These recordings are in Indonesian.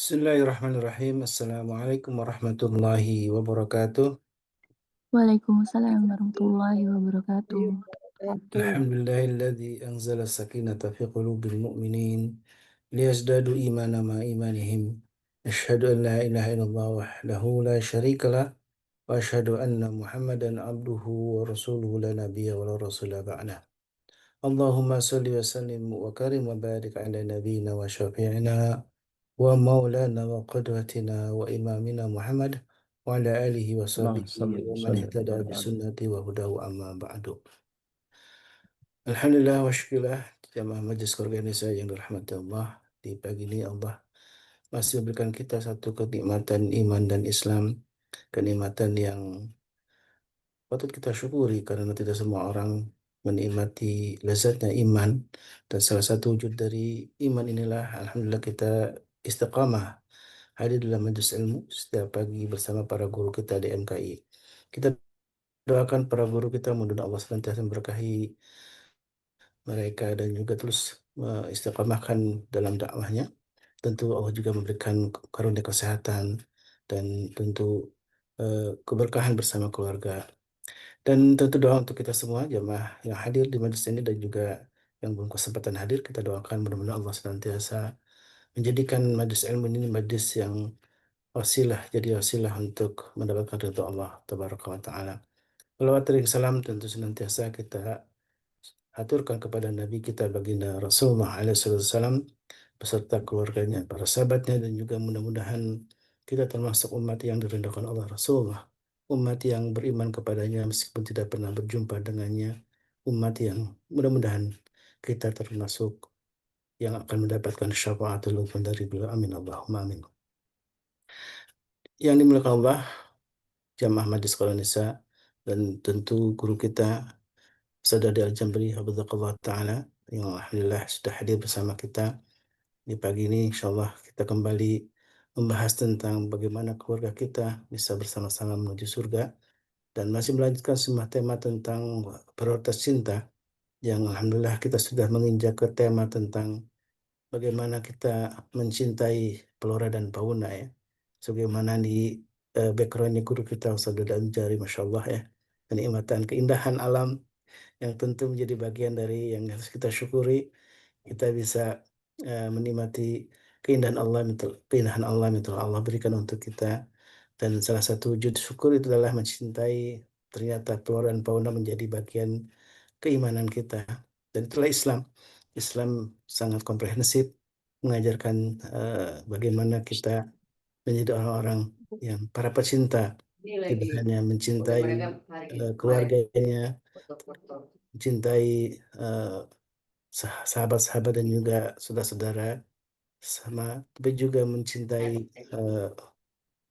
Bismillahirrahmanirrahim. Assalamualaikum warahmatullahi wabarakatuh. Waalaikumsalam warahmatullahi wabarakatuh. Wabarakatuh. Alhamdulillahilladzi anzala sakinata fi qulubil mu'minin liyazdadu imana ma imanihim. Asyhadu an la ilaha illallah wahdahu la syarika lah wa asyhadu anna Muhammadan abduhu wa rasuluhu la nabiyya wa la rasula ba'da. Allahumma salli wa sallim wa karim wa barik ala nabiyyina wa syafi'ina wa maulana wa qudwatina wa imamina Muhammad wa ala alihi wa اللهم sahbihi صل wa man وسلم ihtada bi وبارك عليه. sunnati wa hudahu amma ba'du. Alhamdulillah wa syukurillah jamaah Majelis Keluarga Indonesia yang dirahmati Allah, di pagi ini Allah masih memberikan kita satu kenikmatan iman dan Islam, kenikmatan yang patut kita syukuri karena tidak semua orang menikmati lezatnya iman, dan salah satu wujud dari iman inilah alhamdulillah kita istiqamah hadir dalam majelis ilmu setiap pagi bersama para guru kita di MKI. Kita doakan para guru kita, mudah-mudahan Allah senantiasa memberkahi mereka dan juga terus istiqamahkan dalam dakwahnya. Tentu Allah juga memberikan karunia kesehatan dan tentu keberkahan bersama keluarga. Dan tentu doa untuk kita semua jemaah yang hadir di majelis ini dan juga yang belum kesempatan hadir, kita doakan mudah-mudahan Allah senantiasa menjadikan majelis ilmu ini majelis yang jadi wasilah untuk mendapatkan ridha Allah tabaraka wa taala. Salawat dan salam tentu senantiasa kita aturkan kepada Nabi kita baginda Rasulullah SAW beserta keluarganya, para sahabatnya, dan juga mudah-mudahan kita termasuk umat yang dirindukan Allah Rasulullah, umat yang beriman kepadanya meskipun tidak pernah berjumpa dengannya, umat yang mudah-mudahan kita termasuk yang akan mendapatkan syafaatul uzma dari beliau. Amin Allahumma amin. Yang dimuliakan Allah, jamaah Majelis Qur'an Indonesia, dan tentu guru kita Saudari Al-Jambari Hafizahullah Ta'ala yang alhamdulillah sudah hadir bersama kita di pagi ini. Insyaallah kita kembali membahas tentang bagaimana keluarga kita bisa bersama-sama menuju surga, dan masih melanjutkan semua tema tentang prioritas cinta yang alhamdulillah kita sudah menginjak ke tema tentang bagaimana kita mencintai flora dan fauna ya. Sebagaimana di backgroundnya guru kita Ustaz Dadan Jari, Masya Allah ya. Kenikmatan, keindahan alam yang tentu menjadi bagian dari yang harus kita syukuri. Kita bisa menikmati keindahan Allah yang telah Allah berikan untuk kita. Dan salah satu wujud syukur itu adalah mencintai, ternyata flora dan fauna menjadi bagian keimanan kita. Dan itulah Islam. Islam sangat komprehensif, mengajarkan bagaimana kita menjadi orang-orang yang para pecinta, Ini tidak lagi hanya udah mencintai mereka hari kemarin keluarganya, foto-foto. mencintai eh, sahabat-sahabat dan juga saudara-saudara sama, tapi juga mencintai eh,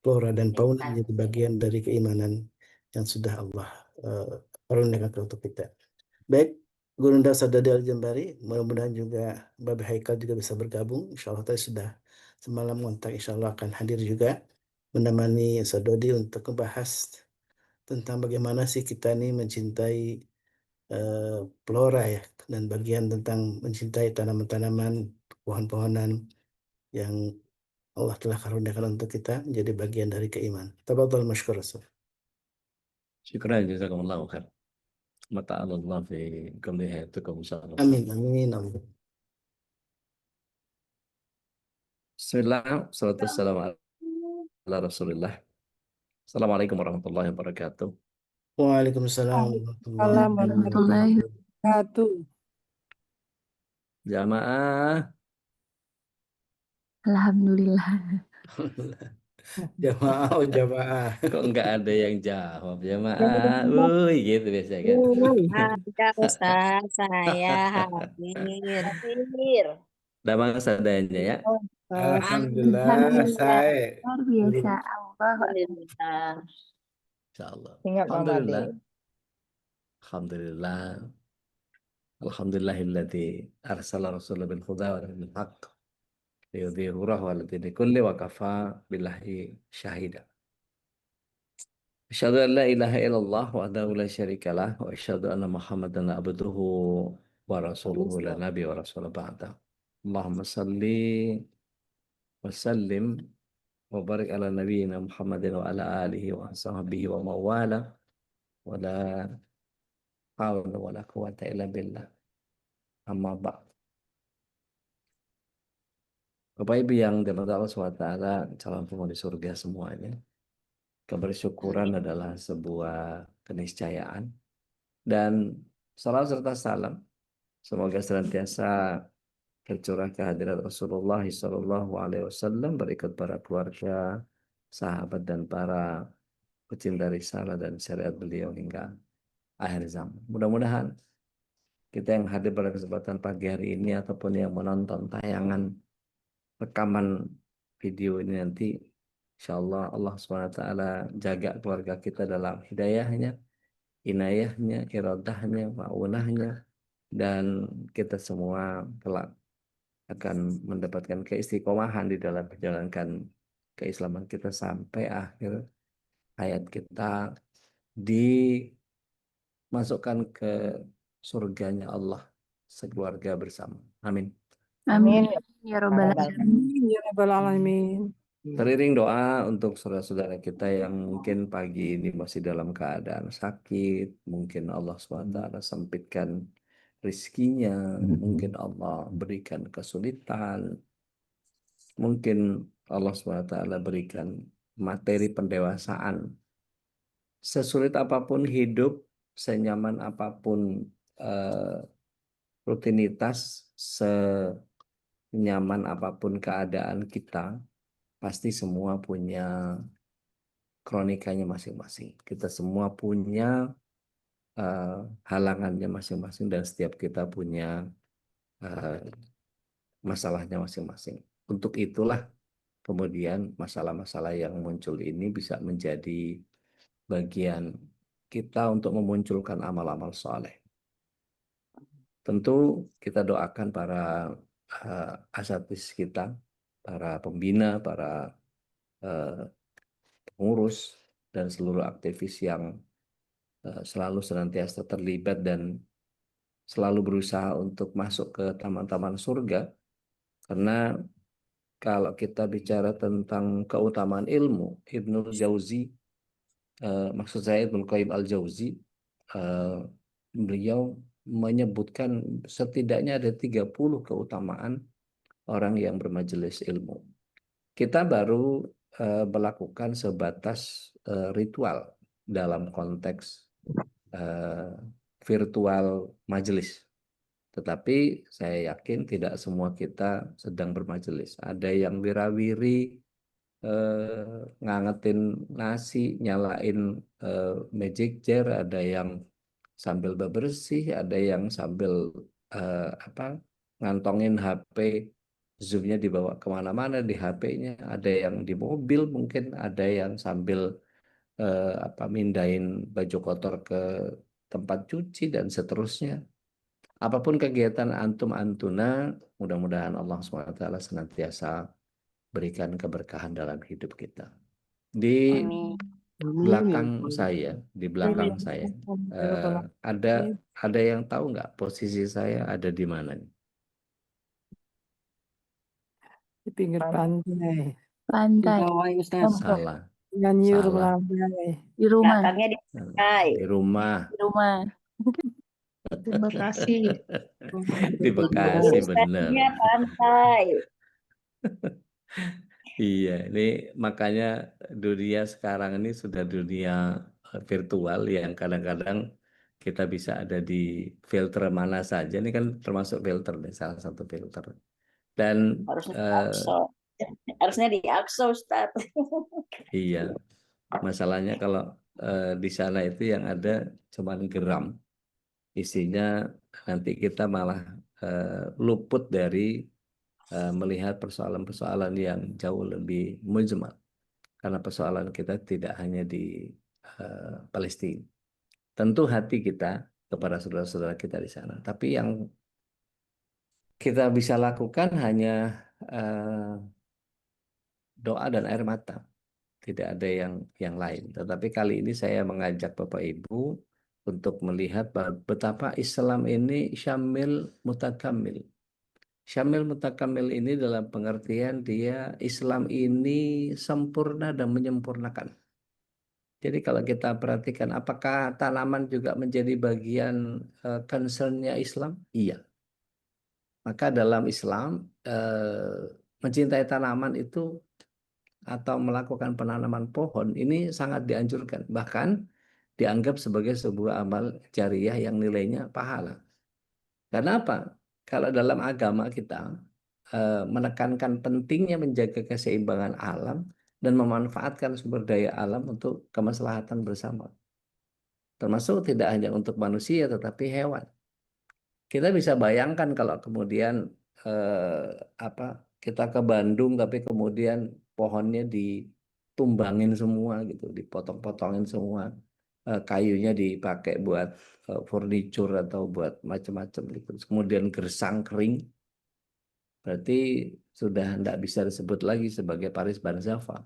flora dan fauna menjadi bagian dari keimanan yang sudah Allah eh, karuniakan untuk kita. Baik, Gurunda Sadadi Al-Jambari, mudah-mudahan juga Bapak Haikal juga bisa bergabung. Insya Allah tadi sudah semalam kontak, insya Allah akan hadir juga menemani Sadodi untuk membahas tentang bagaimana sih kita nih mencintai eh, flora ya, dan bagian tentang mencintai tanaman-tanaman, pohon-pohonan yang Allah telah karuniakan untuk kita menjadi bagian dari keimanan. Tafadhal masykur Ustaz. شكرا جزاكم الله خير. متع الله في كل حياتكم إن شاء الله. Amin, amin, amin. بسم الله والصلاة والسلام على رسول الله. Assalamualaikum warahmatullahi wabarakatuh. Waalaikumsalam warahmatullahi Waalaikumsalam warahmatullahi Warahmatullahi wabarakatuh. Jamaah, Alhamdulillah. Jamaah, oh jamaah. kok nggak ada yang jawab jamaah? Wuih, gitu biasa kan. Ada Ustaz, saya hadir. Hadir. Udah mas adanya ya. Ustaz. Alhamdulillah, Alhamdulillah. saya Luar biasa. belum. Allah. Alhamdulillah. Insyaallah. Tinggal Mama Alhamdulillah. Ade. Alhamdulillah. Alhamdulillahilladzi arsala rasulahu bil huda wa dinil haqq liyudhhirahu 'ala dini kulli wa kafa billahi syahida. Asyhadu an la ilaha illallah wahdahu la syarikalah wa asyhadu anna Muhammadan abduhu wa rasuluhu la nabi wa rasul ba'da. Allahumma salli وسلم وبارك على نبينا محمد وعلى آله وصحبه ومن والاه ولا حول ولا قوة إلا بالله. Amma ba'd. Bapak Ibu yang dirahmati Allah SWT, calon penghuni surga semuanya, kebersyukuran adalah sebuah keniscayaan, dan salam serta salam semoga senantiasa tercurah kehadirat Rasulullah SAW berikut para keluarga, sahabat, dan para pecinta risalah dan syariat beliau hingga akhir zaman. Mudah-mudahan kita yang hadir pada kesempatan pagi hari ini ataupun yang menonton tayangan rekaman video ini nanti, insya Allah Allah SWT jaga keluarga kita dalam hidayahnya, inayahnya, iradahnya, ma'unahnya, dan kita semua kelak akan mendapatkan keistiqomahan di dalam menjalankan keislaman kita sampai akhir hayat kita, dimasukkan ke surganya Allah sekeluarga bersama. Amin. Amin. Amin. Ya Rabbal Alamin. Ya Rabbal Alamin. Teriring doa untuk saudara-saudara kita yang mungkin pagi ini masih dalam keadaan sakit, mungkin Allah SWT sempitkan rizkinya, mungkin Allah berikan kesulitan, mungkin Allah SWT berikan materi pendewasaan. Sesulit apapun hidup, senyaman apapun rutinitas, senyaman apapun keadaan kita, pasti semua punya kronikanya masing-masing. Kita semua punya halangannya masing-masing, dan setiap kita punya masalahnya masing-masing. Untuk itulah kemudian masalah-masalah yang muncul ini bisa menjadi bagian kita untuk memunculkan amal-amal soleh. Tentu kita doakan para asatidz kita, para pembina, para pengurus, dan seluruh aktivis yang selalu senantiasa terlibat dan selalu berusaha untuk masuk ke taman-taman surga. Karena kalau kita bicara tentang keutamaan ilmu, Ibnul Jauzi, maksud saya Ibnu Qayyim al-Jauzi, beliau menyebutkan setidaknya ada 30 keutamaan orang yang bermajelis ilmu. Kita baru melakukan sebatas ritual dalam konteks virtual majelis. Tetapi saya yakin tidak semua kita sedang bermajelis. Ada yang wirawiri, ngangetin nasi, nyalain magic jar, ada yang sambil bebersih, ada yang sambil ngantongin HP, zoomnya dibawa kemana-mana di HP-nya, ada yang di mobil, mungkin ada yang sambil mindahin baju kotor ke tempat cuci, dan seterusnya. Apapun kegiatan antum antuna, mudah-mudahan Allah SWT senantiasa berikan keberkahan dalam hidup kita. Di belakang saya, ada yang tahu nggak posisi saya ada di mana? Di pinggir pantai. Di Pantai. bawah Ustaz. Salah. Nyanyur Salah. melambai. Di rumah. Belakangnya di pantai. Di rumah. Di rumah. Di Bekasi. Di Bekasi, benar. Ustaznya pantai. Iya, ini makanya dunia sekarang ini sudah dunia virtual yang kadang-kadang kita bisa ada di filter mana saja. Ini kan termasuk filter nih, salah satu filter. Dan Harusnya di Aqsa, Ustaz. iya, masalahnya kalau di sana itu yang ada cuman geram. Isinya nanti kita malah luput dari melihat persoalan-persoalan yang jauh lebih mujmal. Karena persoalan kita tidak hanya di Palestina. Tentu hati kita kepada saudara-saudara kita di sana. Tapi yang kita bisa lakukan hanya doa dan air mata. Tidak ada yang lain. Tetapi kali ini saya mengajak Bapak Ibu untuk melihat betapa Islam ini syamil mutakamil. Syamil mutakamil ini dalam pengertian dia Islam ini sempurna dan menyempurnakan. Jadi kalau kita perhatikan apakah tanaman juga menjadi bagian concernnya Islam? Iya. Maka dalam Islam mencintai tanaman itu atau melakukan penanaman pohon ini sangat dianjurkan. Bahkan dianggap sebagai sebuah amal jariah yang nilainya pahala. Karena apa? Kalau dalam agama kita menekankan pentingnya menjaga keseimbangan alam dan memanfaatkan sumber daya alam untuk kemaslahatan bersama. Termasuk tidak hanya untuk manusia tetapi hewan. Kita bisa bayangkan kalau kemudian kita ke Bandung tapi kemudian pohonnya ditumbangin semua gitu, dipotong-potongin semua, kayunya dipakai buat furniture atau buat macam-macam gitu. Kemudian gersang kering, berarti sudah tidak bisa disebut lagi sebagai Paris Barzava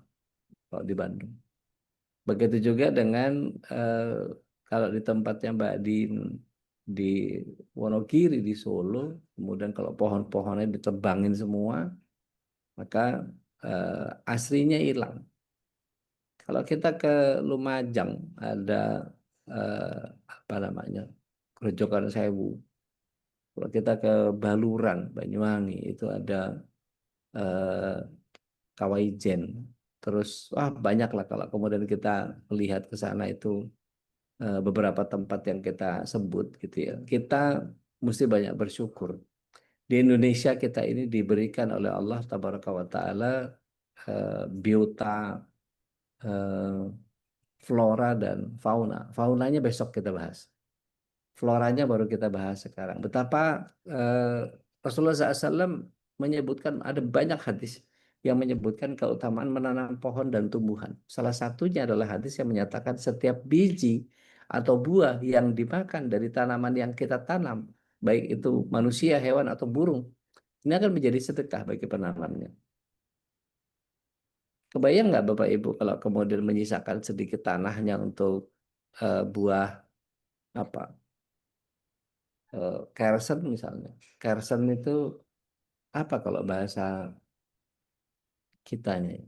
kalau di Bandung. Begitu juga dengan kalau di tempatnya Mbak di Wonogiri di Solo, kemudian kalau pohon-pohonnya ditebangin semua, maka aslinya hilang. Kalau kita ke Lumajang ada apa namanya Grojogan Sewu. Kalau kita ke Baluran Banyuwangi itu ada Kawaijen. Terus banyak lah kalau kemudian kita melihat ke sana itu beberapa tempat yang kita sebut gitu ya. Kita mesti banyak bersyukur. Di Indonesia kita ini diberikan oleh Allah Tabaraka wa Ta'ala biota flora dan fauna. Faunanya besok kita bahas. Floranya baru kita bahas sekarang. Betapa Rasulullah SAW menyebutkan ada banyak hadis yang menyebutkan keutamaan menanam pohon dan tumbuhan. Salah satunya adalah hadis yang menyatakan setiap biji atau buah yang dimakan dari tanaman yang kita tanam, baik itu manusia, hewan, atau burung, ini akan menjadi sedekah bagi penanamnya. Kebayang nggak Bapak Ibu kalau kemudian menyisakan sedikit tanahnya untuk buah apa? Kersen misalnya. Kersen itu apa kalau bahasa kitanya?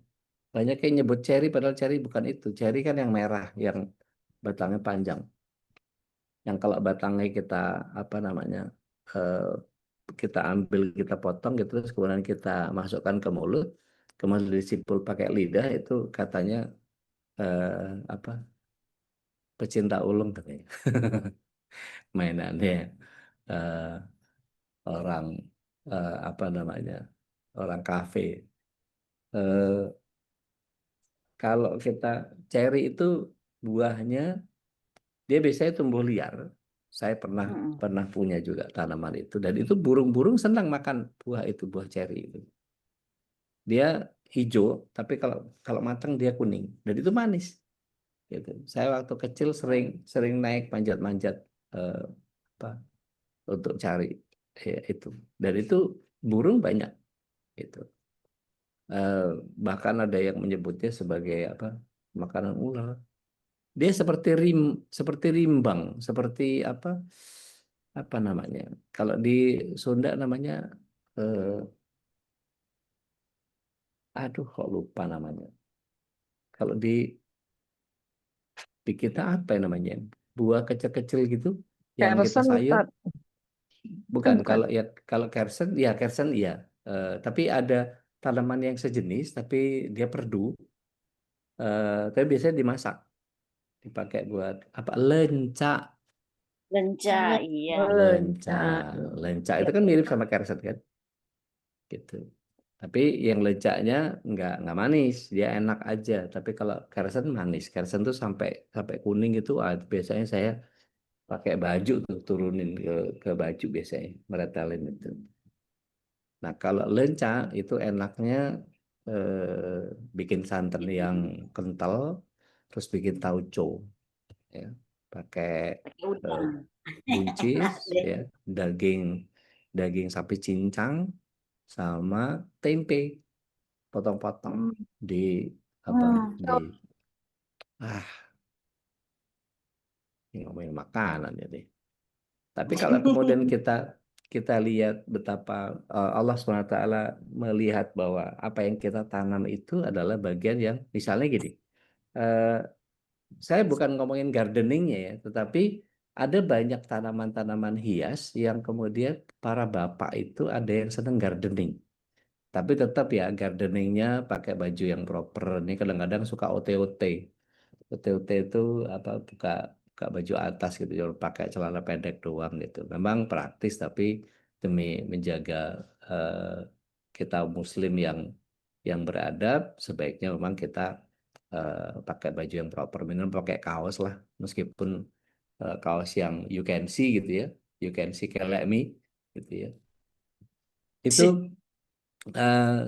Banyak yang nyebut ceri padahal ceri bukan itu. Ceri kan yang merah, yang batangnya panjang. Yang kalau batangnya kita apa namanya? Kita ambil, kita potong gitu, terus kemudian kita masukkan ke mulut, kemudian disipul pakai lidah, itu katanya apa? Pecinta ulung katanya. Mainannya orang apa namanya? Orang kafe. Kalau kita ceri itu buahnya dia biasanya tumbuh liar. Saya pernah punya juga tanaman itu dan itu burung-burung senang makan buah itu, buah ceri itu. Dia hijau tapi kalau matang dia kuning dan itu manis. Gitu. Saya waktu kecil sering naik manjat-manjat apa untuk cari itu dan itu burung banyak gitu. Bahkan ada yang menyebutnya sebagai apa makanan ular. Dia seperti rimbang, seperti apa namanya? Kalau di Sunda namanya aduh kok lupa namanya. Kalau di kita apa ya namanya? Buah kecil-kecil gitu yang kita Kersen, sayur. Ustaz. Bukan, Bukan. kalau kersen iya. Tapi ada tanaman yang sejenis tapi dia perdu. Tapi biasanya dimasak, dipakai buat apa? Lenca. Lenca, iya. Lenca itu kan mirip sama kersen kan, gitu. Tapi yang lencanya nggak manis, dia enak aja. Tapi kalau kersen manis, kersen tuh sampai kuning gitu. Biasanya saya pakai baju tuh turunin ke baju biasanya meretelin itu. Nah kalau lenca itu enaknya bikin santan yang kental, terus bikin tauco, ya, pakai Udang. buncis, ya, daging sapi cincang, sama tempe potong-potong di apa di ini ngomongin makanan ya deh. Tapi kalau kemudian kita kita lihat betapa Allah SWT melihat bahwa apa yang kita tanam itu adalah bagian yang misalnya gini, eh, saya bukan ngomongin gardeningnya ya, tetapi ada banyak tanaman-tanaman hias yang kemudian para bapak itu ada yang seneng gardening. Tapi tetap ya gardeningnya pakai baju yang proper. Ini kadang-kadang suka OT-OT. OT-OT itu apa buka baju atas gitu, jangan pakai celana pendek doang gitu. Memang praktis tapi demi menjaga eh, kita Muslim yang beradab, sebaiknya memang kita pakai baju yang proper. Minimal pakai kaos lah, meskipun kaos yang you can see gitu ya, you can see kayak like me gitu ya. Itu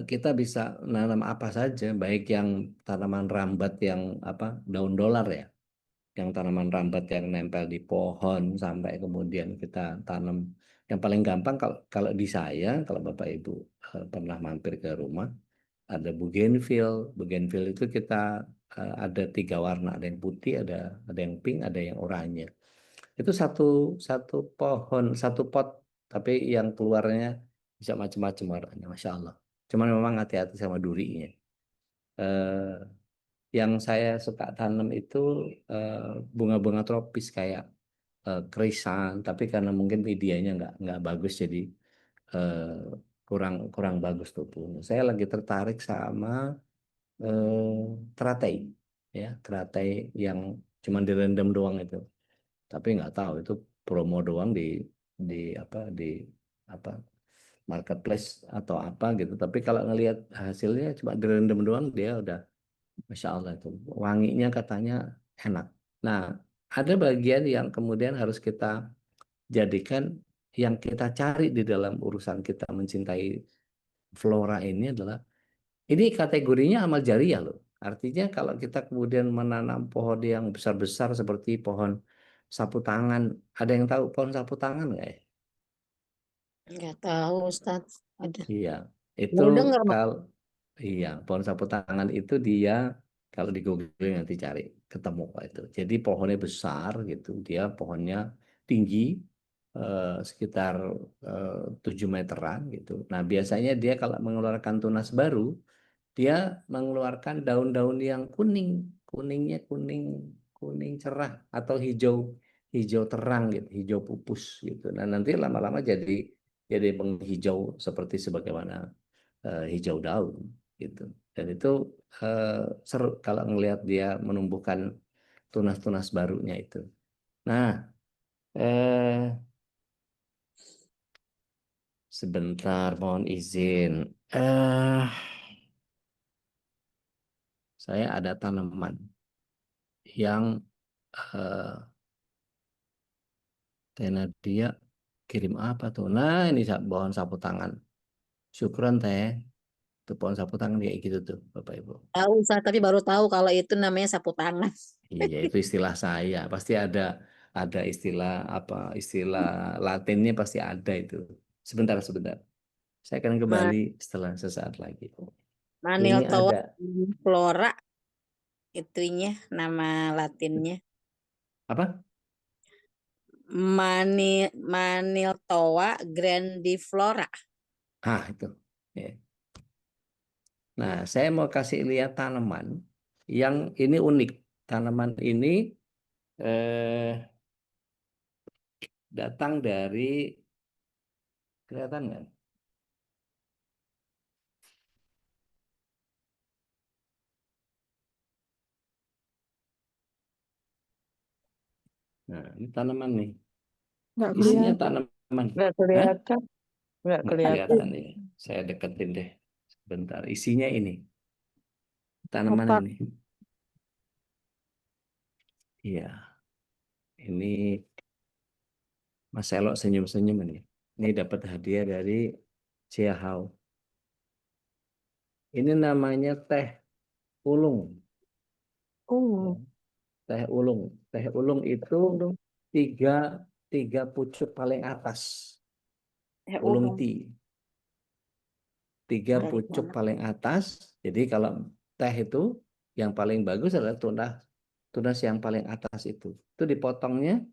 kita bisa nanam apa saja, baik yang tanaman rambat yang apa daun dolar ya, yang tanaman rambat yang nempel di pohon sampai kemudian kita tanam. Yang paling gampang kalau kalau di saya, kalau Bapak Ibu pernah mampir ke rumah, ada bougainville. Bougainville itu kita ada 3 warna, ada yang putih, ada yang pink, ada yang oranye. Itu satu satu pohon, satu pot, tapi yang keluarnya bisa macam-macam warnanya, Masya Allah. Cuman memang hati-hati sama durinya. Eh, yang saya suka tanam itu bunga-bunga tropis kayak krisan, tapi karena mungkin medianya nggak bagus, jadi eh, kurang kurang bagus tumbuhnya. Saya lagi tertarik sama eh, teratai, ya teratai yang cuma direndam doang itu. Tapi nggak tahu itu promo doang di apa marketplace atau apa gitu. Tapi kalau ngelihat hasilnya cuma direndam doang, dia udah Masya Allah itu wanginya katanya enak. Nah, ada bagian yang kemudian harus kita jadikan, yang kita cari di dalam urusan kita mencintai flora ini adalah, ini kategorinya amal jariah loh. Artinya kalau kita kemudian menanam pohon yang besar-besar seperti pohon sapu tangan, ada yang tahu pohon sapu tangan nggak ya? Nggak tahu Ustadz. Ada. Iya, itu Baru dengar Mak. kalau iya pohon sapu tangan itu dia kalau di Google nanti cari ketemu kok itu. Jadi pohonnya besar gitu, dia pohonnya tinggi sekitar 7 meteran gitu. Nah biasanya dia kalau mengeluarkan tunas baru, dia mengeluarkan daun-daun yang kuning, kuningnya kuning kuning cerah atau hijau hijau terang gitu, hijau pupus gitu. Nah nanti lama-lama jadi menghijau seperti sebagaimana hijau daun gitu. Dan itu eh, seru kalau ngelihat dia menumbuhkan tunas-tunas barunya itu. Nah, eh, sebentar mohon izin. Eh, saya ada tanaman yang eh, Teh Nadia kirim apa tuh? Nah, ini pohon sapu tangan. Syukuran Teh. Itu pohon sapu tangan kayak gitu tuh, Bapak Ibu. Tahu Ustadz, tapi baru tahu kalau itu namanya sapu tangan. Iya, itu istilah saya. Pasti ada istilah apa? Istilah Latinnya pasti ada itu. Sebentar, sebentar. Saya akan Ma- kembali setelah sesaat lagi. Ini Maniltoa ada flora itunya nama Latinnya. apa? Maniltoa grandiflora. Ah, itu. Ya. Nah, saya mau kasih lihat tanaman yang ini unik. Tanaman ini eh, datang dari, kelihatan nggak? Nah, ini tanaman nih. Nggak Isinya kelihatan. tanaman. Nggak Hah? kelihatan. Nggak Nggak kelihatan. kelihatan ya. Saya deketin deh. Sebentar. Isinya ini. Tanaman Kotak. ini. Iya. Ini Mas Elok senyum-senyum ini. Ini dapat hadiah dari Cia Hao. Ini namanya teh ulung. Ya. Oh, Teh ulung. Teh ulung itu belum. tiga, tiga pucuk paling atas. Ya Ulung ulung. tea. Tiga Dari pucuk mana? paling atas. Jadi kalau teh itu yang paling bagus adalah tunas tunas yang paling atas itu. Itu dipotongnya,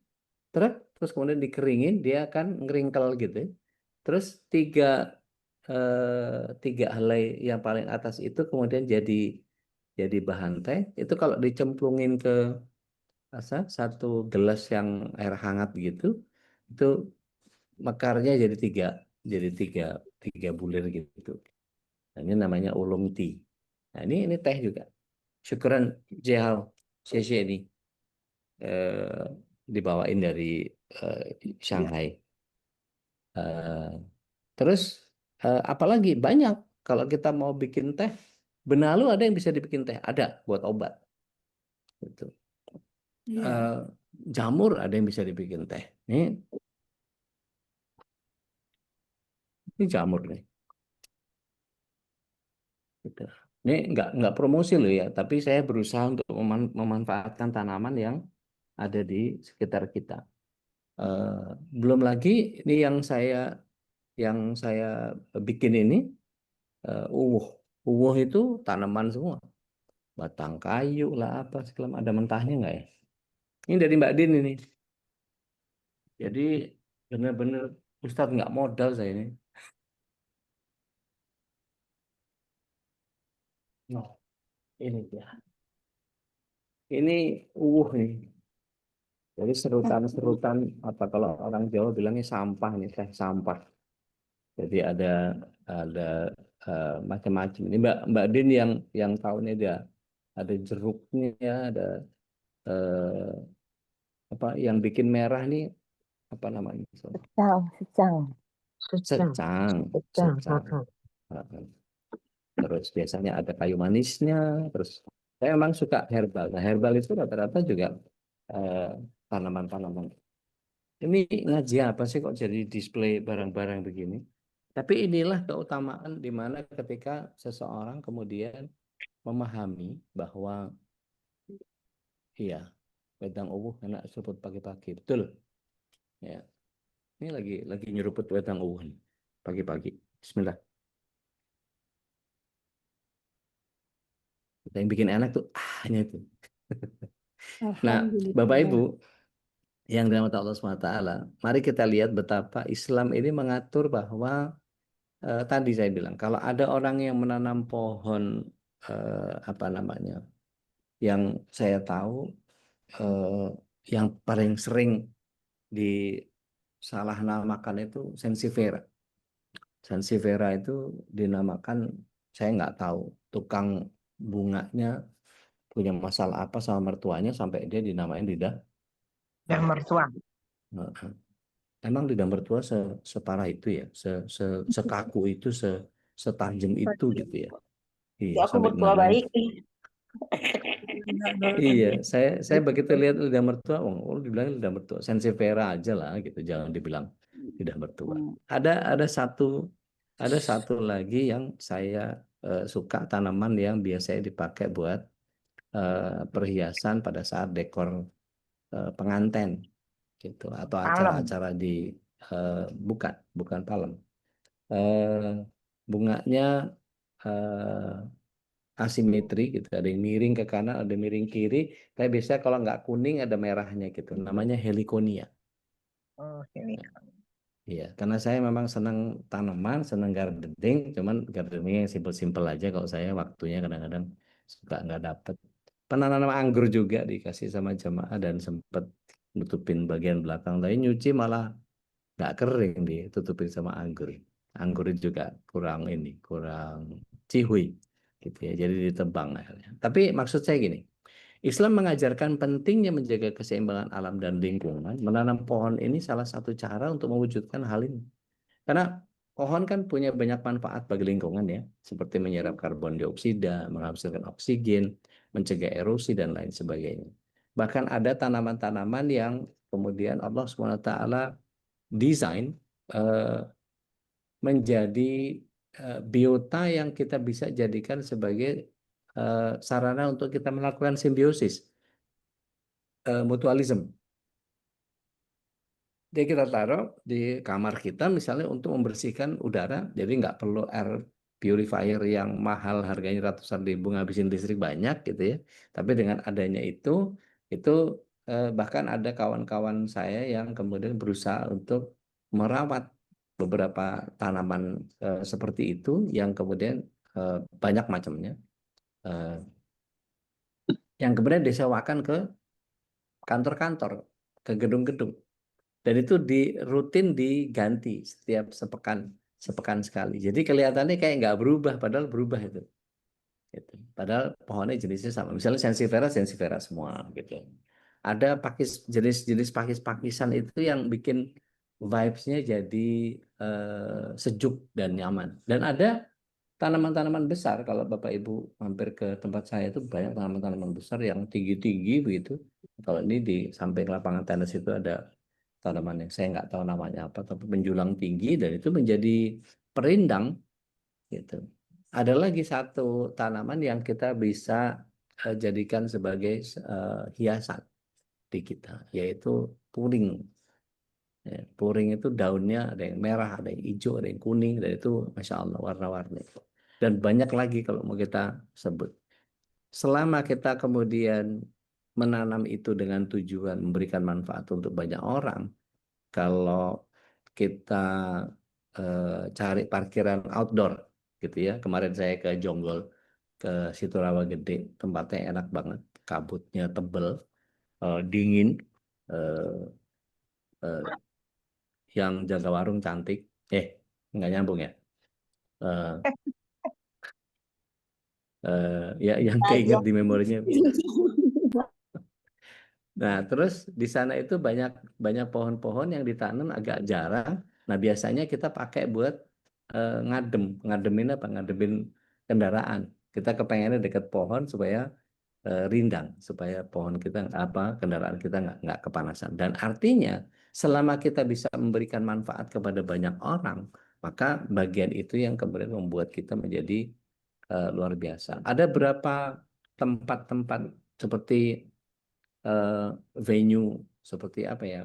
terus kemudian dikeringin, dia akan ngeringkel gitu. Terus tiga helai yang paling atas itu kemudian jadi bahan teh. Itu kalau dicemplungin ke satu gelas yang air hangat gitu, itu mekarnya jadi tiga bulir gitu. Nah, ini namanya ulung tea. Nah, ini teh juga. Syukuran Jehal, Xie ini dibawain dari Shanghai. Terus apalagi banyak kalau kita mau bikin teh, benalu ada yang bisa dibikin teh, ada buat obat. Gitu. Iya. Jamur ada yang bisa dibikin teh. Ini jamur nih. Gitu. Ini nggak promosi loh ya, tapi saya berusaha untuk memanfaatkan tanaman yang ada di sekitar kita. Belum lagi ini yang saya bikin ini uwuh. Uwuh itu tanaman semua. Batang kayu lah apa segala ada mentahnya nggak ya? Ini dari Mbak Din ini. Jadi benar-benar Ustadz nggak modal saya ini. Nah, ini dia. Ini nih. Jadi serutan-serutan apa kalau orang Jawa bilangnya sampah nih, teh sampah. Jadi ada macam-macam. Ini Mbak Din yang tahu ini ada jeruknya, ada eh, apa yang bikin merah nih apa namanya? Secang, secang. Secang, secang. Terus biasanya ada kayu manisnya. Terus saya memang suka herbal. Nah, herbal itu rata-rata juga eh, tanaman-tanaman. Ini ngaji apa sih kok jadi display barang-barang begini? Tapi inilah keutamaan di mana ketika seseorang kemudian memahami bahwa iya, wedang uwuh enak seruput pagi-pagi. Betul. Ya. Ini lagi nyeruput wedang uwuh nih pagi-pagi. Bismillah. Yang bikin enak tuh hanya itu. Nah, Bapak Ibu yang dirahmati Allah SWT, mari kita lihat betapa Islam ini mengatur bahwa tadi saya bilang kalau ada orang yang menanam pohon apa namanya, yang saya tahu yang paling sering disalah namakan itu Sansevieria. Sansevieria itu dinamakan, saya nggak tahu tukang bunganya punya masalah apa sama mertuanya sampai dia dinamain lidah. Yang mertua. Nah, emang lidah mertua separah itu ya, sekaku itu, setajam itu gitu ya. Iya, Aku sampai mertua dinamain. baik. Iya, saya begitu lihat lidah mertua, dibilang lidah mertua, Sansevieria aja lah gitu, jangan dibilang lidah mertua. Ada satu lagi yang saya suka, tanaman yang biasanya dipakai buat perhiasan pada saat dekor penganten gitu, atau Palem. acara-acara di bukan palem. Bunganya asimetri gitu, ada yang miring ke kanan, ada yang miring kiri. Tapi biasanya kalau nggak kuning ada merahnya gitu, namanya heliconia. Oh, ini. Iya, karena saya memang senang tanaman, senang gardening, cuman gardening yang simpel-simpel aja. Kalau saya waktunya kadang-kadang suka nggak dapet. Pernah nanam anggur juga dikasih sama jamaah dan sempet nutupin bagian belakang, tapi nyuci malah nggak kering, ditutupin sama anggur. Anggur juga kurang cihui gitu ya, jadi ditebang akhirnya. Tapi maksud saya gini, Islam mengajarkan pentingnya menjaga keseimbangan alam dan lingkungan. Menanam pohon ini salah satu cara untuk mewujudkan hal ini. Karena pohon kan punya banyak manfaat bagi lingkungan ya, seperti menyerap karbon dioksida, menghasilkan oksigen, mencegah erosi dan lain sebagainya. Bahkan ada tanaman-tanaman yang kemudian Allah SWT desain menjadi biota yang kita bisa jadikan sebagai sarana untuk kita melakukan simbiosis, mutualisme. Jadi kita taruh di kamar kita misalnya untuk membersihkan udara, jadi nggak perlu air purifier yang mahal harganya ratusan ribu, ngabisin listrik banyak gitu ya. Tapi dengan adanya itu bahkan ada kawan-kawan saya yang kemudian berusaha untuk merawat beberapa tanaman seperti itu yang kemudian banyak macamnya, yang kemudian disewakan ke kantor-kantor, ke gedung-gedung. Dan itu rutin diganti setiap sepekan sekali. Jadi kelihatannya kayak nggak berubah, padahal berubah itu. Gitu. Padahal pohonnya jenisnya sama. Misalnya sensifera semua gitu. Ada jenis-jenis pakis-pakisan itu yang bikin vibes-nya jadi sejuk dan nyaman. Dan ada tanaman-tanaman besar. Kalau Bapak Ibu mampir ke tempat saya itu banyak tanaman-tanaman besar yang tinggi-tinggi begitu. Kalau ini di samping lapangan tenis itu ada tanaman yang saya nggak tahu namanya apa, tapi menjulang tinggi dan itu menjadi perindang gitu. Ada lagi satu tanaman yang kita bisa jadikan sebagai hiasan di kita, yaitu puring. Ya, puring itu daunnya ada yang merah, ada yang hijau, ada yang kuning, dan itu Masya Allah warna-warni. Dan banyak lagi kalau mau kita sebut. Selama kita kemudian menanam itu dengan tujuan memberikan manfaat untuk banyak orang, kalau kita cari parkiran outdoor gitu ya. Kemarin saya ke Jonggol, ke situ Rawa Gede, tempatnya enak banget, kabutnya tebel, dingin, yang jaga warung cantik, nggak nyambung ya. Ya yang keinget di memorinya. Nah, terus di sana itu banyak pohon-pohon yang ditanam agak jarang. Nah, biasanya kita pakai buat ngademin apa? Ngademin kendaraan. Kita kepengennya dekat pohon supaya rindang, supaya pohon kita kendaraan kita nggak kepanasan. Dan artinya selama kita bisa memberikan manfaat kepada banyak orang, maka bagian itu yang kemudian membuat kita menjadi luar biasa. Ada berapa tempat-tempat seperti venue seperti apa ya,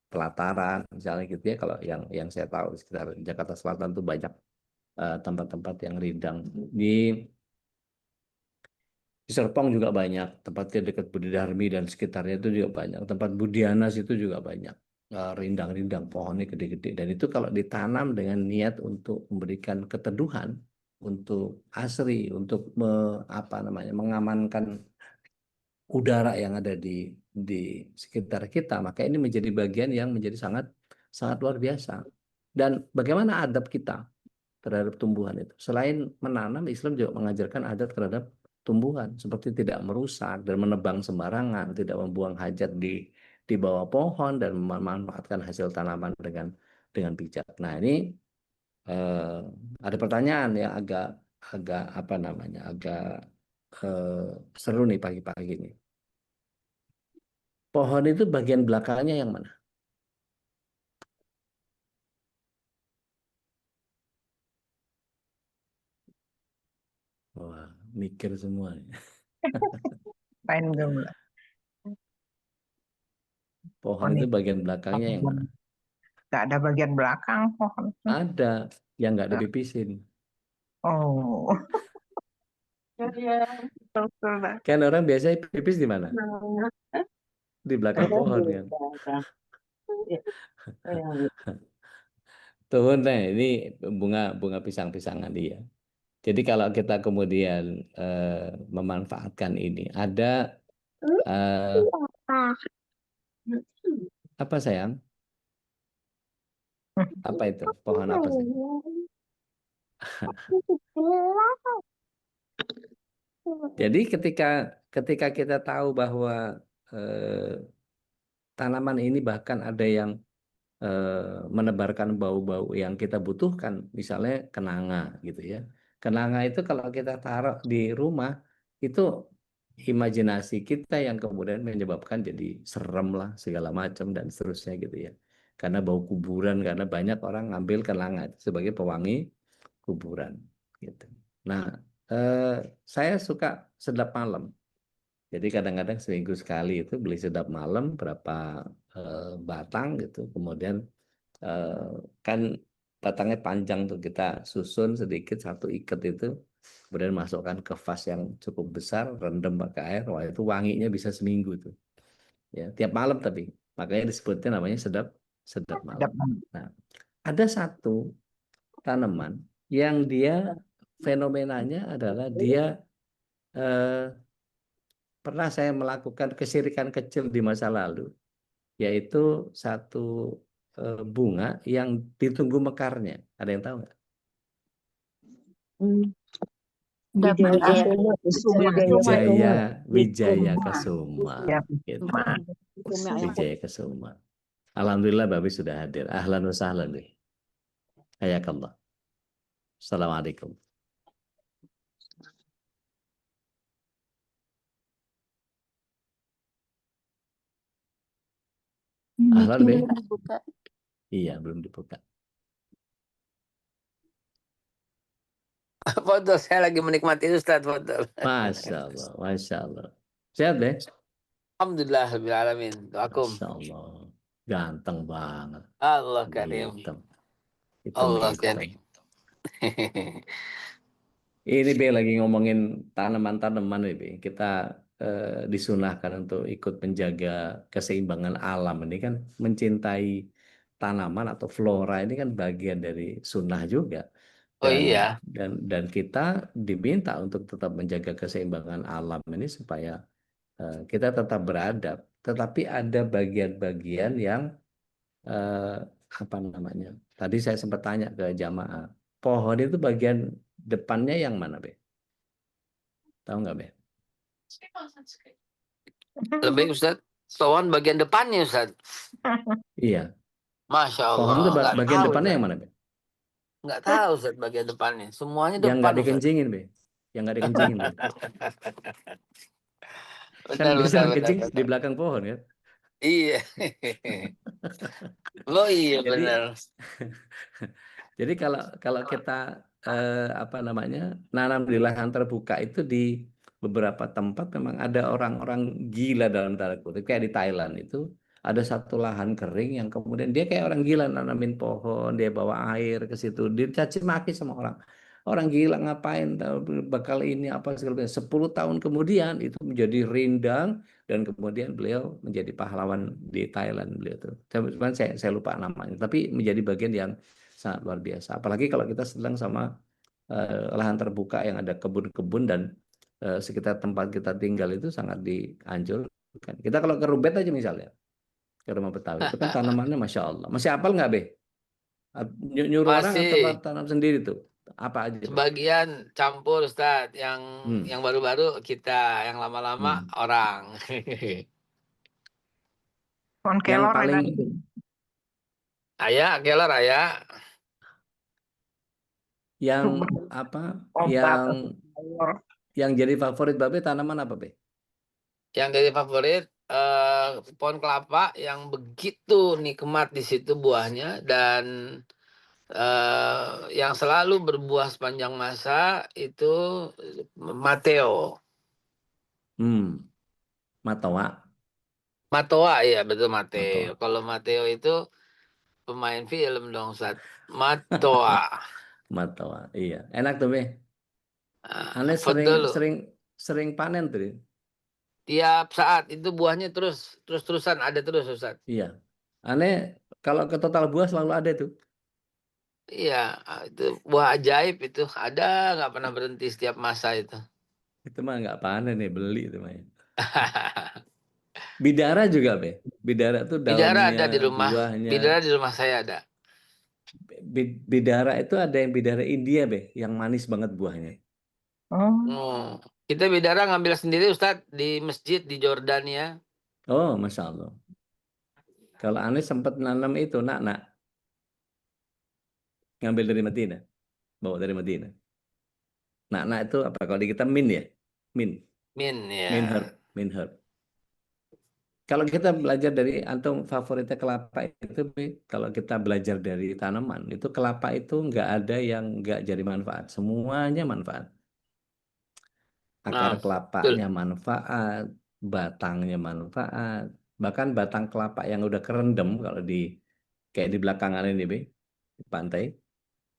pelataran misalnya gitu ya, kalau yang saya tahu di sekitar Jakarta Selatan tuh banyak tempat-tempat yang rindang. Di Serpong juga banyak, tempatnya dekat Budi Darmi dan sekitarnya itu juga banyak. Tempat Budianas itu juga banyak. Rindang-rindang, pohonnya gede-gede. Dan itu kalau ditanam dengan niat untuk memberikan keteduhan, untuk asri, untuk mengamankan udara yang ada di sekitar kita, maka ini menjadi bagian yang menjadi sangat sangat luar biasa. Dan bagaimana adab kita terhadap tumbuhan itu? Selain menanam, Islam juga mengajarkan adab terhadap tumbuhan, seperti tidak merusak dan menebang sembarangan, tidak membuang hajat di bawah pohon dan memanfaatkan hasil tanaman dengan bijak. Nah, ini ada pertanyaan yang agak apa namanya, agak seru nih pagi-pagi ini. Pohon itu bagian belakangnya yang mana? Wah, mikir semua. Lain dulu. Pohon itu bagian belakangnya yang mana? Nggak ada bagian belakang pohon. Ada, yang nggak dipipisin. Oh. Kan orang biasanya pipis di mana? Di belakang pohon kan. Tuhun deh, ini bunga pisang-pisangan dia. Jadi kalau kita kemudian memanfaatkan ini, ada apa sayang? Apa itu? Pohon apa sih? Jadi ketika kita tahu bahwa tanaman ini bahkan ada yang menebarkan bau-bau yang kita butuhkan, misalnya kenanga gitu ya. Kenanga itu kalau kita taruh di rumah itu imajinasi kita yang kemudian menyebabkan jadi serem lah segala macam dan seterusnya gitu ya. Karena bau kuburan, karena banyak orang ngambil kenanga itu sebagai pewangi kuburan gitu. Nah, saya suka sedap malam. Jadi kadang-kadang seminggu sekali itu beli sedap malam berapa batang gitu. Kemudian kan batangnya panjang tuh, kita susun sedikit satu ikat itu, kemudian masukkan ke vas yang cukup besar, rendam pakai air. Wah, itu wanginya bisa seminggu tuh. Ya, tiap malam tapi. Makanya disebutnya namanya sedap malam. Nah, ada satu tanaman yang dia fenomenanya adalah dia pernah saya melakukan kesyirikan kecil di masa lalu, yaitu satu bunga yang ditunggu mekarnya. Ada yang tahu nggak? Dapat Wijaya Kasuma. Ya, Gitu. Ma. Wijaya Kasuma. Alhamdulillah Babi sudah hadir. Ahlan wa sahlan nih. Hayakallah. Assalamualaikum. Ahlan Be. Iya, belum dibuka. Fadol, saya lagi menikmati Ustadz. Fadol. Masya Allah, Masya Allah. Sehat deh? Alhamdulillah, rabbil alamin. Doakum. Masya Allah. Ganteng banget. Allah karim. Hitam. Allah Hitam. karim. Ini Be lagi ngomongin tanaman-tanaman ini Be. Kita disunahkan untuk ikut menjaga keseimbangan alam. Ini kan mencintai tanaman atau flora ini kan bagian dari sunnah juga. Oh iya. Dan kita diminta untuk tetap menjaga keseimbangan alam ini supaya kita tetap beradab. Tetapi ada bagian-bagian yang apa namanya? Tadi saya sempat tanya ke jamaah, pohon itu bagian depannya yang mana, Be? Tahu nggak, Be? Lebih Ustadz, pohon bagian depannya Ustadz. Iya. Masya Allah. Pohon itu Nggak bagian tahu, depannya Ustadz. yang mana, Be? Nggak tahu Ustadz bagian depannya. Semuanya Yang depan nggak Ustadz. dikencingin, Be. Yang nggak dikencingin, Be. Kan Benar, bisa benar, kencing benar, di benar. belakang pohon kan? Iya. Oh iya Jadi benar. jadi kalau kita apa namanya nanam di lahan terbuka itu di beberapa tempat memang ada orang-orang gila dalam tanda kutip, kayak di Thailand itu ada satu lahan kering yang kemudian dia kayak orang gila nanamin pohon, dia bawa air ke situ, dicaci maki sama orang. Orang gila ngapain bakal ini apa segala macam. 10 tahun kemudian itu menjadi rindang dan kemudian beliau menjadi pahlawan di Thailand beliau tuh. Saya lupa namanya, tapi menjadi bagian yang sangat luar biasa. Apalagi kalau kita sedang sama lahan terbuka yang ada kebun-kebun dan sekitar tempat kita tinggal itu sangat dianjurkan. Kita kalau ke Rubet aja misalnya, ke rumah Betawi itu kan tanamannya Masya Allah. Masih hafal nggak, Be? Nyuruh orang atau Masih. tanam sendiri tuh? Apa aja, Be? Sebagian campur Ustadz. Yang baru-baru kita, yang lama-lama orang. Pohon Yang kelor paling ada. Ayah, kelar ayah. yang Tuber. apa? Obat atau telur. Yang jadi favorit Babe tanaman apa, Be? Yang dari favorit pohon kelapa yang begitu nikmat di situ buahnya dan yang selalu berbuah sepanjang masa itu Mateo. Matoa. Matoa ya betul Mateo. Matoa. Kalau Mateo itu pemain film dong Ustaz. Matoa. Matoa. Iya. Enak tuh, Be. Aneh Betul. sering panen tuh. Tiap saat itu buahnya terus-terusan ada terus Ustaz. Iya. Aneh kalau ke total buah selalu ada tuh. Iya, itu buah ajaib itu ada nggak pernah berhenti setiap masa itu. Itu mah nggak panen nih, beli itu mah. Bidara juga, Be. Bidara tuh Bidara daunnya, ada di rumah. buahnya. Bidara di rumah saya ada. Bidara itu ada yang bidara India, Be, yang manis banget buahnya. Kita bidara ngambil sendiri Ustadz di masjid di Jordania. Oh, Masya Allah. Kalau Aneh sempat nanam itu, nak. Ngambil dari Madinah. Bawa dari Madinah. Nak itu apa? Kalau di kita min ya? Min ya. Min herb. Kalau kita belajar dari antum favoritnya kelapa itu, kalau kita belajar dari tanaman, itu kelapa itu nggak ada yang nggak jadi manfaat. Semuanya manfaat. Akar kelapanya manfaat, batangnya manfaat. Bahkan batang kelapa yang udah kerendam, kalau kayak di belakangan ini, di pantai,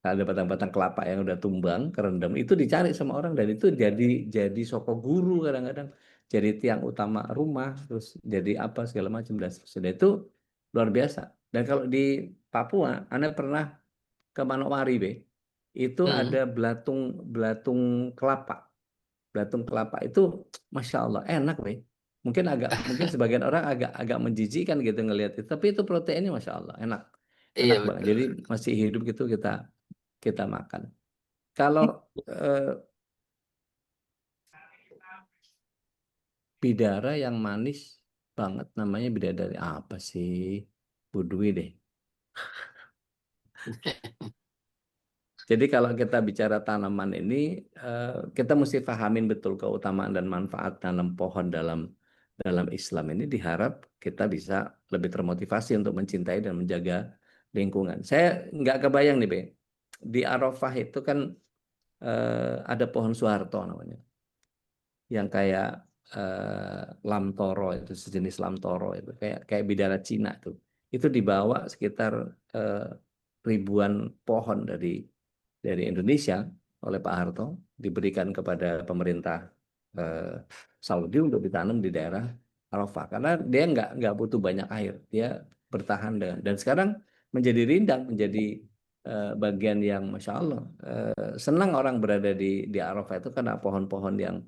ada batang-batang kelapa yang udah tumbang, kerendam, itu dicari sama orang dan itu jadi soko guru kadang-kadang. Jadi tiang utama rumah, terus jadi apa segala macam dan seterusnya. Itu luar biasa. Dan kalau di Papua, Anda pernah ke Manokwari, Be? Itu Hmm. ada belatung kelapa. Belatung kelapa itu, Masya Allah, enak, Be. Mungkin sebagian orang agak menjijikkan gitu ngelihat itu, tapi itu proteinnya Masya Allah, enak Iya banget. betul. Jadi masih hidup gitu kita makan. Kalau bidara yang manis banget namanya bidadari apa sih? Bu Dwi deh. Jadi kalau kita bicara tanaman ini, kita mesti pahamin betul keutamaan dan manfaat tanam pohon dalam Islam ini. Diharap kita bisa lebih termotivasi untuk mencintai dan menjaga lingkungan. Saya nggak kebayang nih, Be. Di Arafah itu kan ada pohon Soeharto namanya, yang kayak lamtoro, itu sejenis lamtoro, itu kayak bidara Cina tuh. Itu dibawa sekitar ribuan pohon dari Indonesia oleh Pak Harto, diberikan kepada pemerintah Saudi untuk ditanam di daerah Arafah, karena dia nggak butuh banyak air, dia bertahan dan sekarang menjadi rindang, menjadi bagian yang Masya Allah, senang orang berada di Arafah itu karena pohon-pohon yang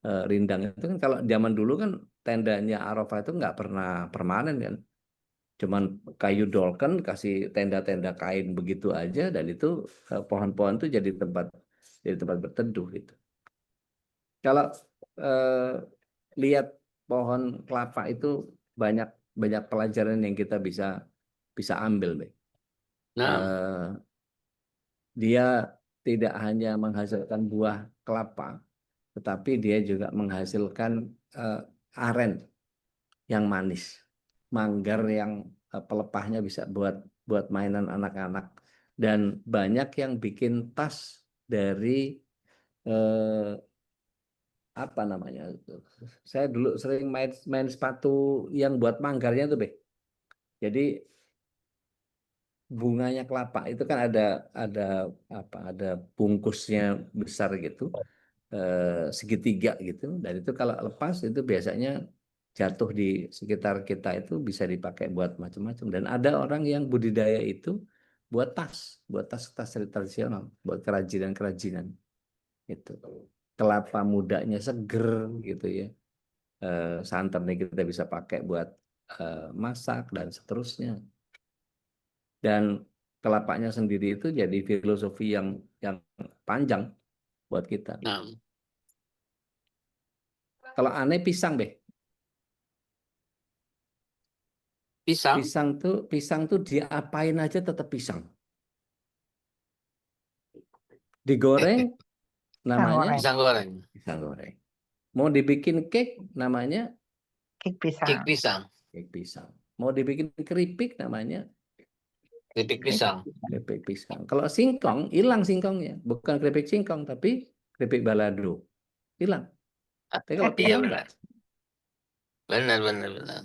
rindang itu kan. Kalau zaman dulu kan tendanya Arafah itu nggak pernah permanen kan, cuman kayu dolken, kasih tenda-tenda kain begitu aja, dan itu pohon-pohon itu jadi tempat berteduh gitu. Kalau eh, lihat pohon kelapa itu banyak banyak pelajaran yang kita bisa ambil, Be. Nah, Dia tidak hanya menghasilkan buah kelapa, tetapi dia juga menghasilkan aren yang manis, manggar yang pelepahnya bisa buat mainan anak-anak, dan banyak yang bikin tas dari apa namanya itu. Saya dulu sering main sepatu yang buat manggarnya tuh, Be. Jadi bunganya kelapa itu kan ada bungkusnya besar gitu, segitiga gitu, dan itu kalau lepas itu biasanya jatuh di sekitar kita, itu bisa dipakai buat macam-macam. Dan ada orang yang budidaya itu buat tas tradisional, buat kerajinan itu. Kelapa mudanya seger gitu ya, santannya kita bisa pakai buat masak dan seterusnya. Dan kelapanya sendiri itu jadi filosofi yang panjang buat kita. nah, Kalau aneh pisang, Be. pisang, Pisang tuh diapain aja tetap pisang. Digoreng namanya goreng. pisang goreng, pisang goreng. Mau dibikin cake namanya Cake cake pisang. pisang, cake pisang. Mau dibikin keripik namanya keripik pisang. keripik pisang. Kalau singkong, hilang singkongnya. Bukan keripik singkong, tapi keripik balado. Hilang. Tapi kalau Iya pisang benar, enggak. benar.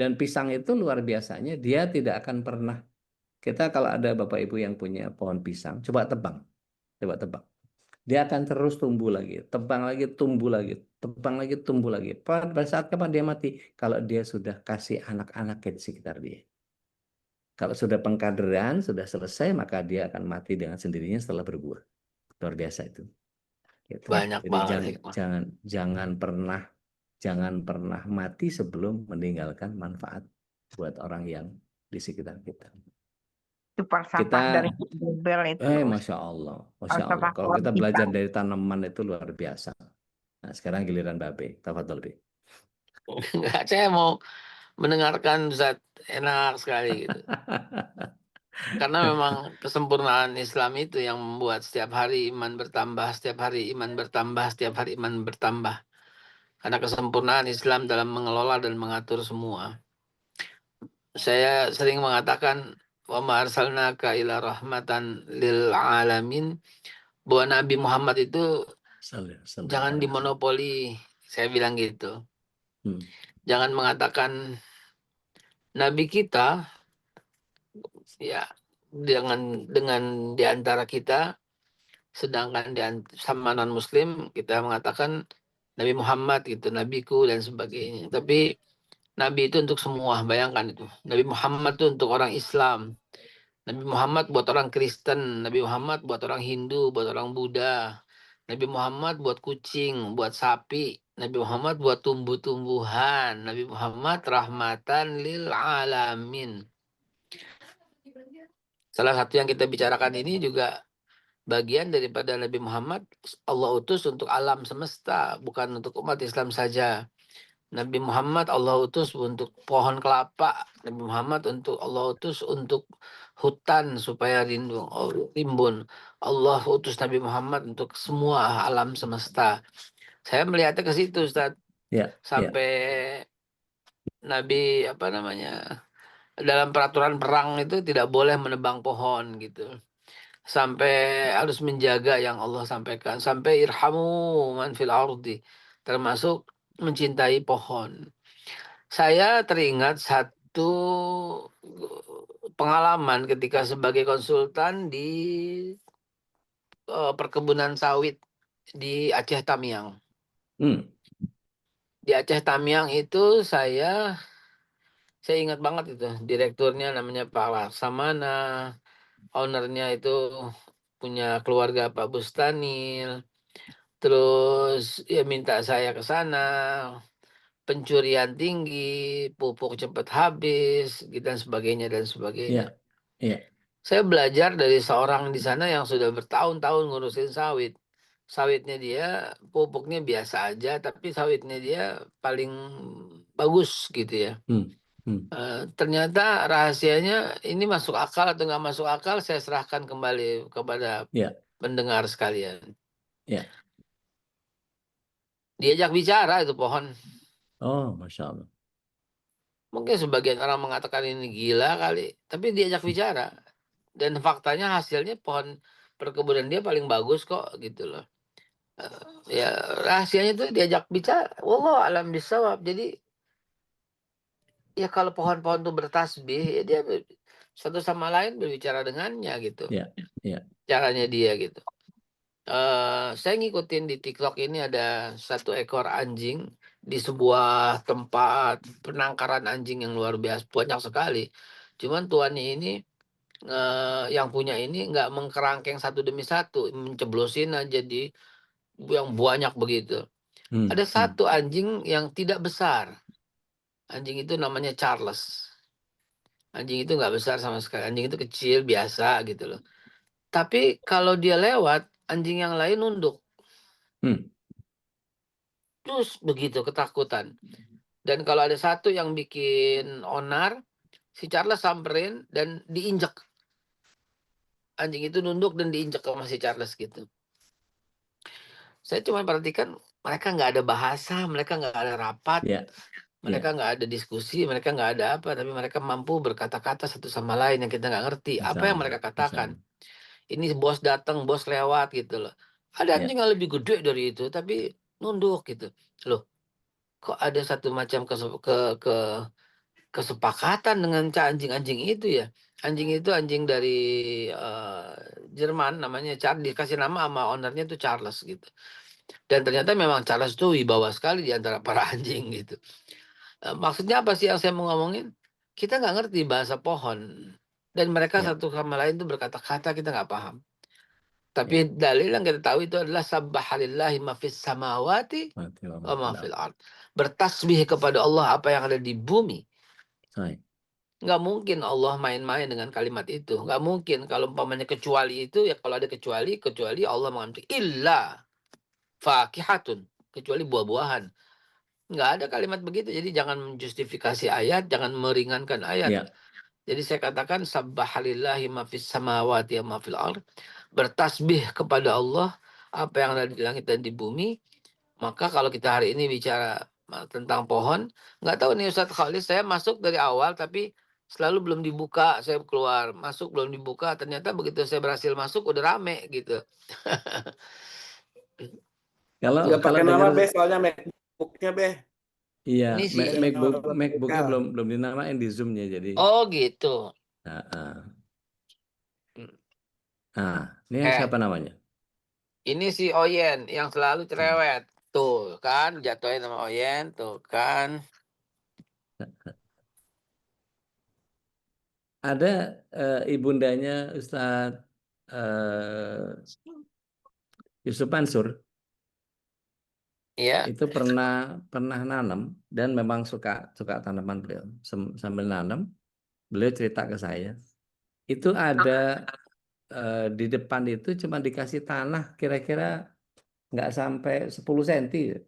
Dan pisang itu luar biasanya, dia tidak akan pernah. Kita kalau ada Bapak Ibu yang punya pohon pisang, coba tebang. Coba tebang. Dia akan terus tumbuh lagi, tebang lagi, tumbuh lagi, tebang lagi, tumbuh lagi. Pada saat kapan dia mati? Kalau dia sudah kasih anak-anak di sekitar dia. Kalau sudah pengkaderan, sudah selesai, maka dia akan mati dengan sendirinya setelah berbuah. Luar biasa itu. Gitu. Banyak Jadi banget jangan, hikmah. jangan, jangan pernah mati sebelum meninggalkan manfaat buat orang yang di sekitar kita. Itu falsafah Kita, dari Bel itu. Masya Allah, Masya Allah. Falsafah Kalau pohon kita belajar pisang. dari tanaman itu luar biasa. Nah, sekarang giliran Babe. Tafadhol, Be. Enggak, saya mau mendengarkan Ustaz, enak sekali gitu. Karena memang kesempurnaan Islam itu yang membuat setiap hari iman bertambah, setiap hari iman bertambah, setiap hari iman bertambah. Karena kesempurnaan Islam dalam mengelola dan mengatur semua. Saya sering mengatakan, wa ma arsalnaka ila rahmatan lil alamin, bahwa Nabi Muhammad itu jangan dimonopoli. Saya bilang gitu. Jangan mengatakan Nabi kita, ya, dengan di antara kita, sedangkan sama non Muslim kita mengatakan Nabi Muhammad gitu, nabiku dan sebagainya. Tapi Nabi itu untuk semua, bayangkan itu. Nabi Muhammad itu untuk orang Islam. Nabi Muhammad buat orang Kristen, Nabi Muhammad buat orang Hindu, buat orang Buddha. Nabi Muhammad buat kucing, buat sapi. Nabi Muhammad buat tumbuh-tumbuhan. Nabi Muhammad rahmatan lil alamin. Salah satu yang kita bicarakan ini juga bagian daripada Nabi Muhammad Allah utus untuk alam semesta, bukan untuk umat Islam saja. Nabi Muhammad Allah utus untuk pohon kelapa. Nabi Muhammad Allah utus untuk hutan supaya rimbun. Allah utus Nabi Muhammad untuk semua alam semesta. Saya melihatnya ke situ, Ustaz. Ya, ya. Sampai Nabi dalam peraturan perang itu tidak boleh menebang pohon gitu. Sampai harus menjaga yang Allah sampaikan. Sampai irhamu man fil ardi. Termasuk mencintai pohon. Saya teringat satu pengalaman ketika sebagai konsultan di perkebunan sawit di Aceh Tamiang. Di Aceh Tamiang itu saya ingat banget itu. Direkturnya namanya Pak Laksamana. Ownernya itu punya keluarga Pak Bustanil. Terus ya minta saya ke sana. Pencurian tinggi, pupuk cepat habis, dan sebagainya dan sebagainya. Iya. Saya belajar dari seorang di sana yang sudah bertahun-tahun ngurusin sawit. Sawitnya dia, pupuknya biasa aja, tapi sawitnya dia paling bagus gitu ya. Ternyata rahasianya ini masuk akal atau nggak masuk akal, saya serahkan kembali kepada pendengar sekalian. Diajak bicara itu pohon. Oh, Masya Allah. Mungkin sebagian orang mengatakan ini gila kali, tapi diajak bicara. Dan faktanya hasilnya pohon perkebunan dia paling bagus kok gitu loh. Ya rahasianya itu diajak bicara. Wallahu alam bisawab. Jadi ya kalau pohon-pohon itu bertasbih, ya dia satu sama lain berbicara dengannya gitu. Caranya dia gitu. Saya ngikutin di TikTok ini ada satu ekor anjing di sebuah tempat penangkaran anjing yang luar biasa, banyak sekali. Cuman tuannya ini yang punya ini nggak mengkerangkeng satu demi satu, menceblosin aja di yang banyak begitu. Ada satu anjing yang tidak besar. Anjing itu namanya Charles. Anjing itu nggak besar sama sekali. Anjing itu kecil biasa gitu loh. Tapi kalau dia lewat, anjing yang lain nunduk. Terus begitu ketakutan. Dan kalau ada satu yang bikin onar, si Charles samperin dan diinjek. Anjing itu nunduk dan diinjek sama si Charles gitu. Saya cuma perhatikan mereka nggak ada bahasa, mereka nggak ada rapat, mereka nggak ada diskusi, mereka nggak ada apa, tapi mereka mampu berkata-kata satu sama lain yang kita nggak ngerti. Apa yang mereka katakan? Ini bos datang, bos lewat gitu loh. Ada anjing yang lebih gede dari itu, tapi nunduk gitu. Loh, kok ada satu macam kesepakatan dengan anjing-anjing itu ya? Anjing itu anjing dari Jerman, namanya Charles, dikasih nama sama ownernya itu Charles gitu. Dan ternyata memang Charles itu wibawa sekali di antara para anjing gitu. Maksudnya apa sih yang saya mau ngomongin? Kita nggak ngerti bahasa pohon. Dan mereka satu sama lain itu berkata-kata, kita nggak paham. Tapi dalil yang kita tahu itu adalah sabbahalillahi ma fis samawati wa ma fil ard. Bertasbih kepada Allah apa yang ada di bumi. Nggak mungkin Allah main-main dengan kalimat itu. Nggak mungkin. Kalau umpamanya kecuali itu, ya kalau ada kecuali Allah mengambil illa fakihatun. Kecuali buah-buahan. Nggak ada kalimat begitu. Jadi jangan menjustifikasi ayat, jangan meringankan ayat. Jadi saya katakan sabbahalillahi ma fis samawati wa ma fil ard. Bertasbih kepada Allah apa yang ada di langit dan di bumi. Maka kalau kita hari ini bicara tentang pohon, nggak tahu nih Ustadz Khalid, saya masuk dari awal tapi selalu belum dibuka. Saya keluar, masuk belum dibuka. Ternyata begitu saya berhasil masuk udah rame gitu. Nggak pakai nama Beh, soalnya MacBook-nya Beh. Iya, Ini sih MacBook-nya belum dinamain di Zoom-nya jadi. Oh gitu. Ini siapa namanya? Ini si Oyen yang selalu cerewet. Tuh kan, jatuhin sama Oyen, tuh kan. Ada ibundanya Ustadz eh, Yusuf Mansur Ya, itu pernah nanam dan memang suka suka tanaman beliau. Sambil nanam, beliau cerita ke saya. Itu ada di depan itu cuma dikasih tanah kira-kira nggak sampai 10 cm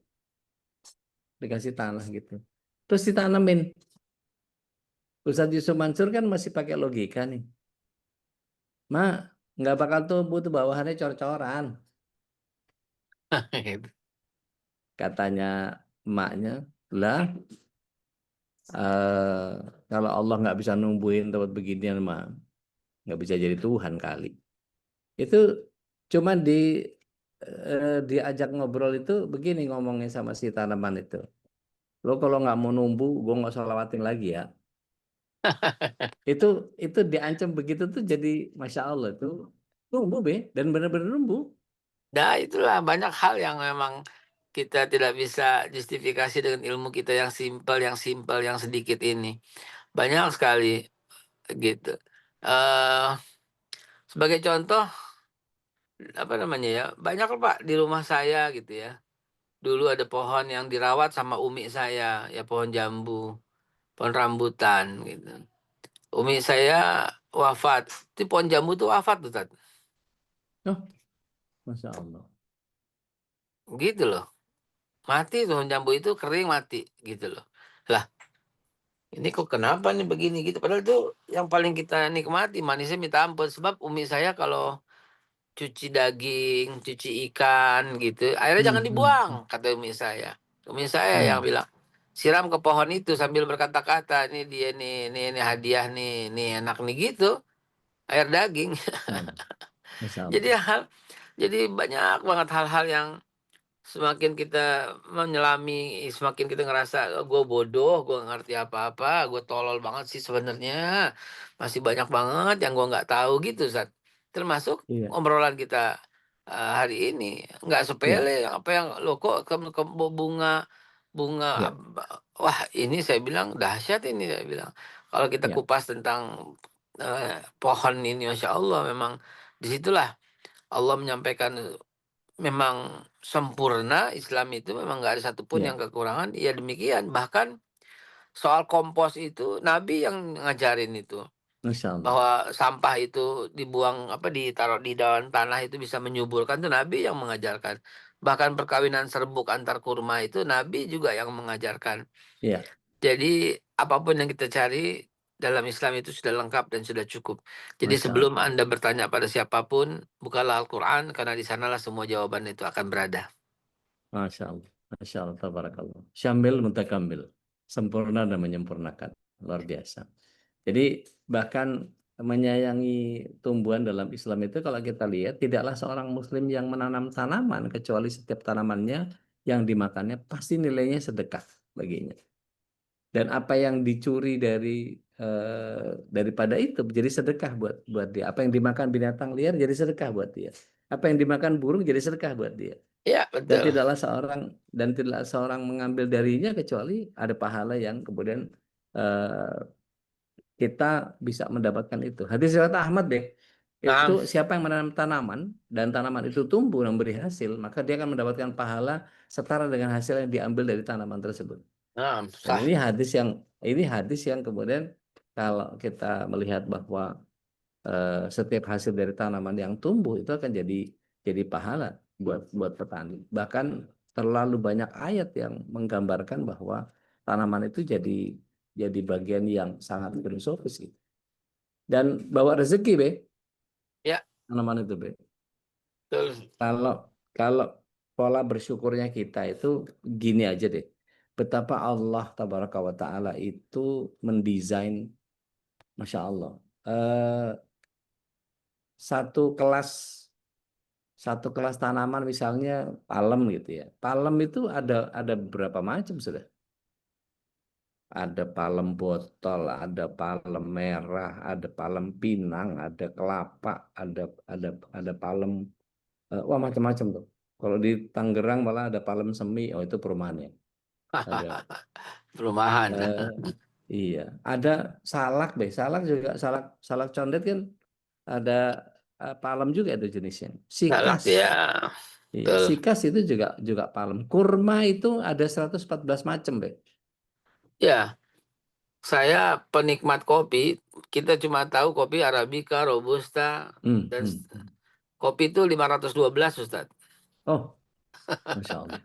dikasih tanah gitu. Terus ditanemin. Ustadz Yusuf Mansur kan masih pakai logika nih. Mak, nggak bakal tumbuh tuh bawahannya cor-coran. gitu. Katanya emaknya, lah eh, kalau Allah nggak bisa numbuhin tempat beginian mah nggak bisa jadi Tuhan kali. Itu cuma diajak ngobrol itu begini ngomongnya sama si tanaman itu. Lo kalau nggak mau numbuh, gue nggak usah lewatin lagi ya. Itu diancam begitu tuh jadi masya Allah tuh numbuh be dan benar-benar numbuh. Nah, itulah banyak hal yang memang kita tidak bisa justifikasi dengan ilmu kita yang simpel, yang sedikit ini. Banyak sekali gitu. eh Sebagai contoh, apa namanya ya, banyak loh, Pak, di rumah saya gitu ya. Dulu ada pohon yang dirawat sama umi saya, ya pohon jambu, pohon rambutan gitu. Umi saya wafat. Itu pohon jambu tuh wafat tuh, Tat. Oh, masya Allah. Gitu loh. Mati tuh pohon jambu itu, kering mati gitu loh. Lah, ini kok kenapa nih begini gitu. Padahal itu yang paling kita nikmati, manisnya minta ampun. Sebab umi saya kalau cuci daging, cuci ikan gitu, airnya jangan dibuang, kata umi saya. Umi saya yang bilang, siram ke pohon itu sambil berkata-kata, ini dia nih, ini hadiah nih, ini enak nih gitu, air daging. Masya Jadi Allah. jadi banyak banget hal-hal yang semakin kita menyelami, semakin kita ngerasa gue bodoh, gue ngerti apa-apa, gue tolol banget sih sebenarnya. Masih banyak banget yang gue nggak tahu gitu, Zat. Termasuk Iya, obrolan kita hari ini nggak iya, sepele. Apa yang lo kok ke bunga bunga iya, wah, ini saya bilang dahsyat ini, saya bilang. Kalau kita iya, kupas tentang pohon ini, masya Allah, memang disitulah Allah menyampaikan memang sempurna. Islam itu memang nggak ada satupun iya. yang kekurangan. Ya demikian. Bahkan soal kompos itu Nabi yang ngajarin itu. Masya Allah. Bahwa sampah itu dibuang, apa, ditaruh di dalam tanah itu bisa menyuburkan, itu Nabi yang mengajarkan. Bahkan perkawinan serbuk antar kurma itu Nabi juga yang mengajarkan. Iya, Jadi apapun yang kita cari dalam Islam itu sudah lengkap dan sudah cukup. Jadi Masya sebelum Allah. Anda bertanya pada siapapun, bukalah Al-Quran, karena di sanalah semua jawaban itu akan berada. Masya Allah. Masya Allah. Tabarakallah. Syambil mutakambil. Sempurna dan menyempurnakan. Luar biasa. Jadi bahkan menyayangi tumbuhan dalam Islam itu kalau kita lihat tidaklah seorang muslim yang menanam tanaman kecuali setiap tanamannya yang dimakannya pasti nilainya sedekah baginya. Dan apa yang dicuri daripada itu jadi sedekah buat dia. Apa yang dimakan binatang liar jadi sedekah buat dia. Apa yang dimakan burung jadi sedekah buat dia. Ya, Dan betul. tidaklah seorang mengambil darinya kecuali ada pahala yang kemudian eh, kita bisa mendapatkan itu. Hadis riwayat Ahmad deh. Nah, Itu siapa yang menanam tanaman dan tanaman itu tumbuh dan memberi hasil, maka dia akan mendapatkan pahala setara dengan hasil yang diambil dari tanaman tersebut. Dan sah. ini hadis yang kemudian kalau kita melihat bahwa setiap hasil dari tanaman yang tumbuh itu akan jadi pahala buat petani. Bahkan terlalu banyak ayat yang menggambarkan bahwa tanaman itu jadi bagian yang sangat filosofis gitu. Dan bawa rezeki be Ya, tanaman itu be. betul. Kalau kalau pola bersyukurnya kita itu gini aja deh. Betapa Allah tabaraka wa taala itu mendesain, masya Allah, satu kelas satu kelas tanaman misalnya palem gitu ya. Palem itu ada berapa macam sudah? Ada palem botol, ada palem merah, ada palem pinang, ada kelapa, ada palem wah macam-macam tuh. Kalau di Tangerang malah ada palem semi, oh itu perumahannya. Ada Perumahan. iya, ada salak deh. Salak juga salak condet kan ada palem juga ada jenisnya. Salak Sikas. ya. Iya, Betul. sikas itu juga palem. Kurma itu ada 114 macam, Be. Ya, saya penikmat kopi. Kita cuma tahu kopi Arabica, Robusta, dan kopi itu 512, Ustaz. Oh, Masya Allah.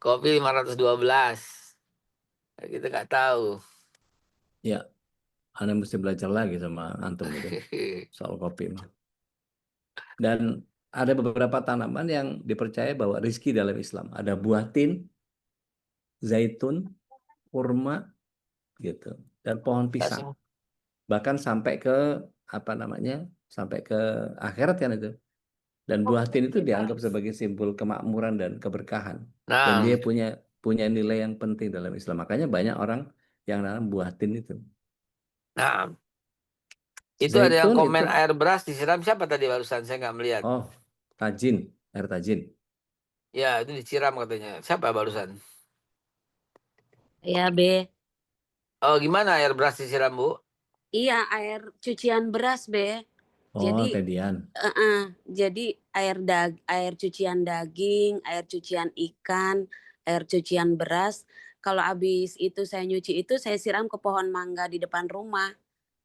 Kopi 512. Kita nggak tahu. Ya, Anda mesti belajar lagi sama antum itu soal kopi. Dan ada beberapa tanaman yang dipercaya bahwa rizki dalam Islam. Ada buah tin, zaitun, kurma, gitu, dan pohon pisang. Bahkan sampai ke sampai ke akhirat kan itu. Dan buah tin itu dianggap sebagai simbol kemakmuran dan keberkahan. Dan Nah, dia punya nilai yang penting dalam Islam. Makanya banyak orang yang nanam buah tin itu. nah, itu ada yang Zaitun komen itu, air beras disiram siapa tadi barusan? Saya nggak melihat. oh, tajin, air tajin. Ya, itu disiram katanya. Siapa barusan? Ya, B. Oh, gimana air beras disiram, Bu? Iya, air cucian beras, B. Oh, Jadi, Tedian. jadi air cucian daging, air cucian ikan, air cucian beras. Kalau habis itu saya nyuci itu, saya siram ke pohon mangga di depan rumah.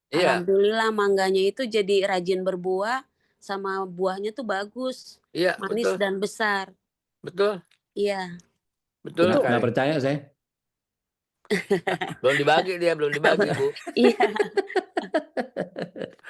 Iya, Alhamdulillah mangganya itu jadi rajin berbuah, sama buahnya tuh bagus, iya, manis betul, dan besar. betul, Iya, betul itu Nggak sekali. percaya saya. Belum dibagi dia, belum dibagi, Bu. iya.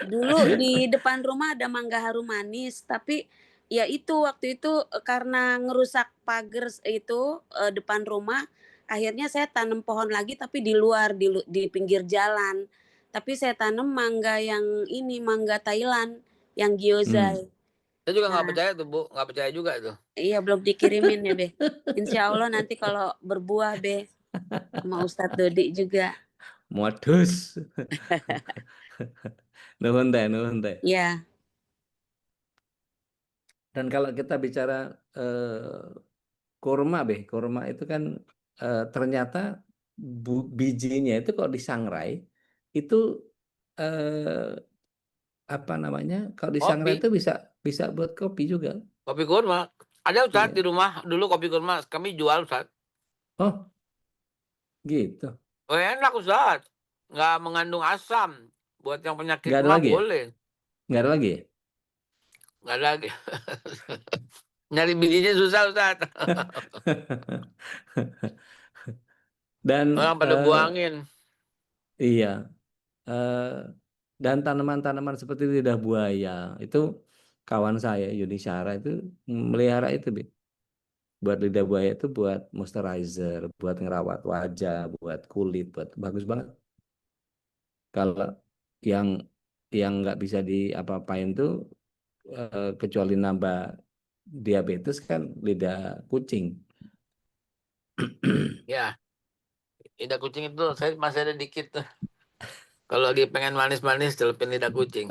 Dulu di depan rumah ada mangga harum manis, tapi ya itu waktu itu karena ngerusak pagar itu depan rumah, akhirnya saya tanam pohon lagi tapi di luar di pinggir jalan. Tapi saya tanam mangga yang ini mangga Thailand yang gyozai. Saya juga nggak Nah, percaya tuh, Bu. Nggak percaya juga tuh. iya belum dikirimin ya, Be. Insya Allah nanti kalau berbuah, Be, sama Ustadz Dodi juga. Modus. Nuhun teh. Ya, Dan kalau kita bicara kurma, kurma itu kan ternyata bijinya itu kalau disangrai itu kalau disangrai Kopi, itu bisa buat kopi juga. kopi kurma. Ada Ustaz Iya. di rumah dulu kopi kurma. Kami jual, Ustaz. Oh, gitu. Oh, enak, Ustaz. Nggak mengandung asam. Buat yang penyakit Nggak ada mah lagi ya? boleh. Nggak ada lagi ya? Nggak ada lagi. Nyari bijinya susah, Ustaz. Dan Orang pada buangin. iya, dan tanaman-tanaman seperti lidah buaya itu kawan saya Yuni Syara itu melihara itu, Bi. Buat lidah buaya itu buat moisturizer, buat ngerawat wajah, buat kulit, buat bagus banget. Kalau yang nggak bisa diapa-apain tuh kecuali nambah diabetes kan lidah kucing. Ya, lidah kucing itu saya masih ada dikit tuh. Kalau lagi pengen manis-manis, celupin lidah kucing.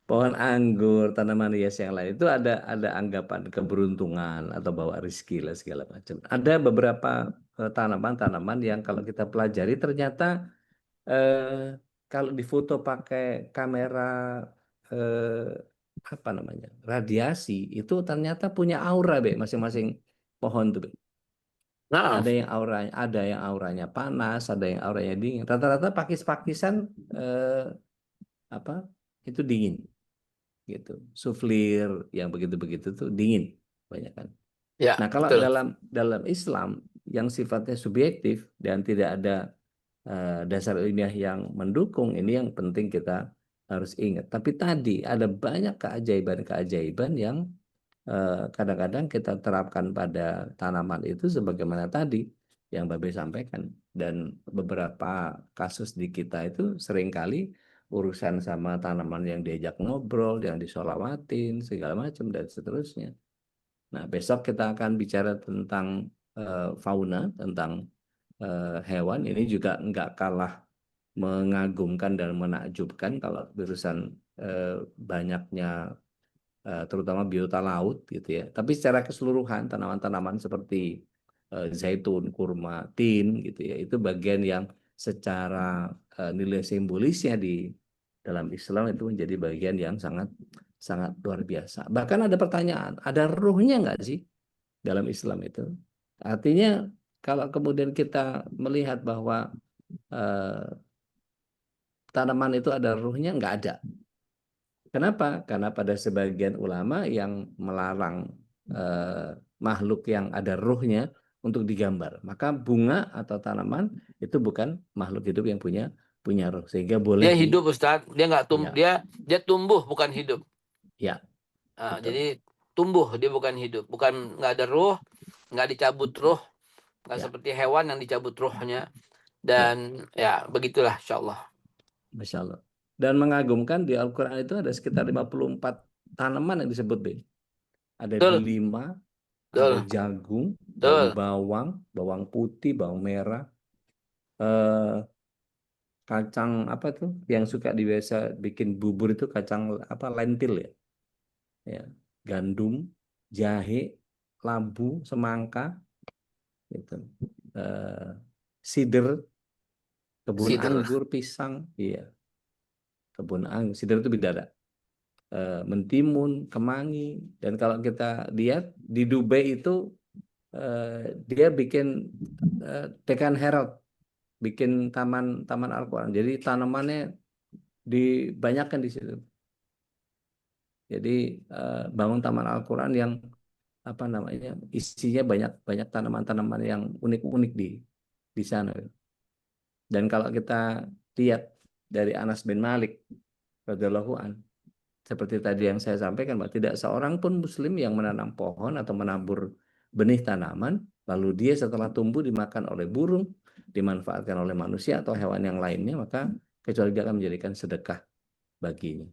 Pohon anggur, tanaman hias yang lain itu ada anggapan keberuntungan atau bawa rezeki lah segala macam. Ada beberapa tanaman-tanaman yang kalau kita pelajari ternyata kalau difoto pakai kamera radiasi itu ternyata punya aura, Be, masing-masing pohon tuh, Be. Nah, Ada yang auranya panas, ada yang auranya dingin. Rata-rata pakis-pakisan itu dingin gitu. Suflir yang begitu-begitu tuh dingin banyak kan. ya, Nah, kalau betul. dalam Islam yang sifatnya subjektif dan tidak ada dasar ilmiah yang mendukung, ini yang penting kita harus ingat. Tapi tadi ada banyak keajaiban-keajaiban yang kadang-kadang kita terapkan pada tanaman itu sebagaimana tadi yang Babe sampaikan. Dan beberapa kasus di kita itu seringkali urusan sama tanaman yang diajak ngobrol, yang disolawatin, segala macam dan seterusnya. Nah, besok kita akan bicara tentang fauna, tentang hewan. Ini juga nggak kalah mengagumkan dan menakjubkan kalau urusan banyaknya terutama biota laut gitu ya. Tapi secara keseluruhan tanaman-tanaman seperti zaitun, kurma, tin gitu ya, itu bagian yang secara nilai simbolisnya di dalam Islam itu menjadi bagian yang sangat sangat luar biasa. Bahkan ada pertanyaan, ada ruhnya nggak sih dalam Islam itu? Artinya kalau kemudian kita melihat bahwa tanaman itu ada ruhnya, nggak ada. Kenapa? Karena pada sebagian ulama yang melarang makhluk yang ada ruhnya untuk digambar. Maka bunga atau tanaman itu bukan makhluk hidup yang punya ruh, sehingga boleh Dia hidup, Ustadz. Dia nggak Ya. dia tumbuh, bukan hidup. Ya, betul. Jadi tumbuh, dia bukan hidup, bukan nggak ada ruh, nggak dicabut ruh, nggak Ya. seperti hewan yang dicabut ruhnya. Dan ya begitulah, insya Allah. Masya Allah. Dan mengagumkan di Al-Quran itu ada sekitar 54 tanaman yang disebut, Be. Ada Betul. delima, Betul. ada jagung, Betul. daun bawang putih, bawang merah, kacang apa tuh yang suka biasa bikin bubur itu kacang apa lentil ya, ya, gandum, jahe, labu, semangka, gitu, sider, kebun Sider. anggur, pisang, iya, kebun anggur, sider itu bidara, mentimun, kemangi, dan kalau kita lihat di Dubai itu dia bikin Deccan Herald, bikin taman Al-Quran. Jadi tanamannya dibanyakan di situ. Jadi bangun taman Al-Quran yang apa namanya isinya banyak tanaman-tanaman yang unik-unik di sana. Dan kalau kita lihat dari Anas bin Malik radhiyallahu an, seperti tadi yang saya sampaikan, bahwa tidak seorang pun Muslim yang menanam pohon atau menabur benih tanaman, lalu dia setelah tumbuh dimakan oleh burung, dimanfaatkan oleh manusia atau hewan yang lainnya, maka kecuali dia akan menjadikan sedekah baginya.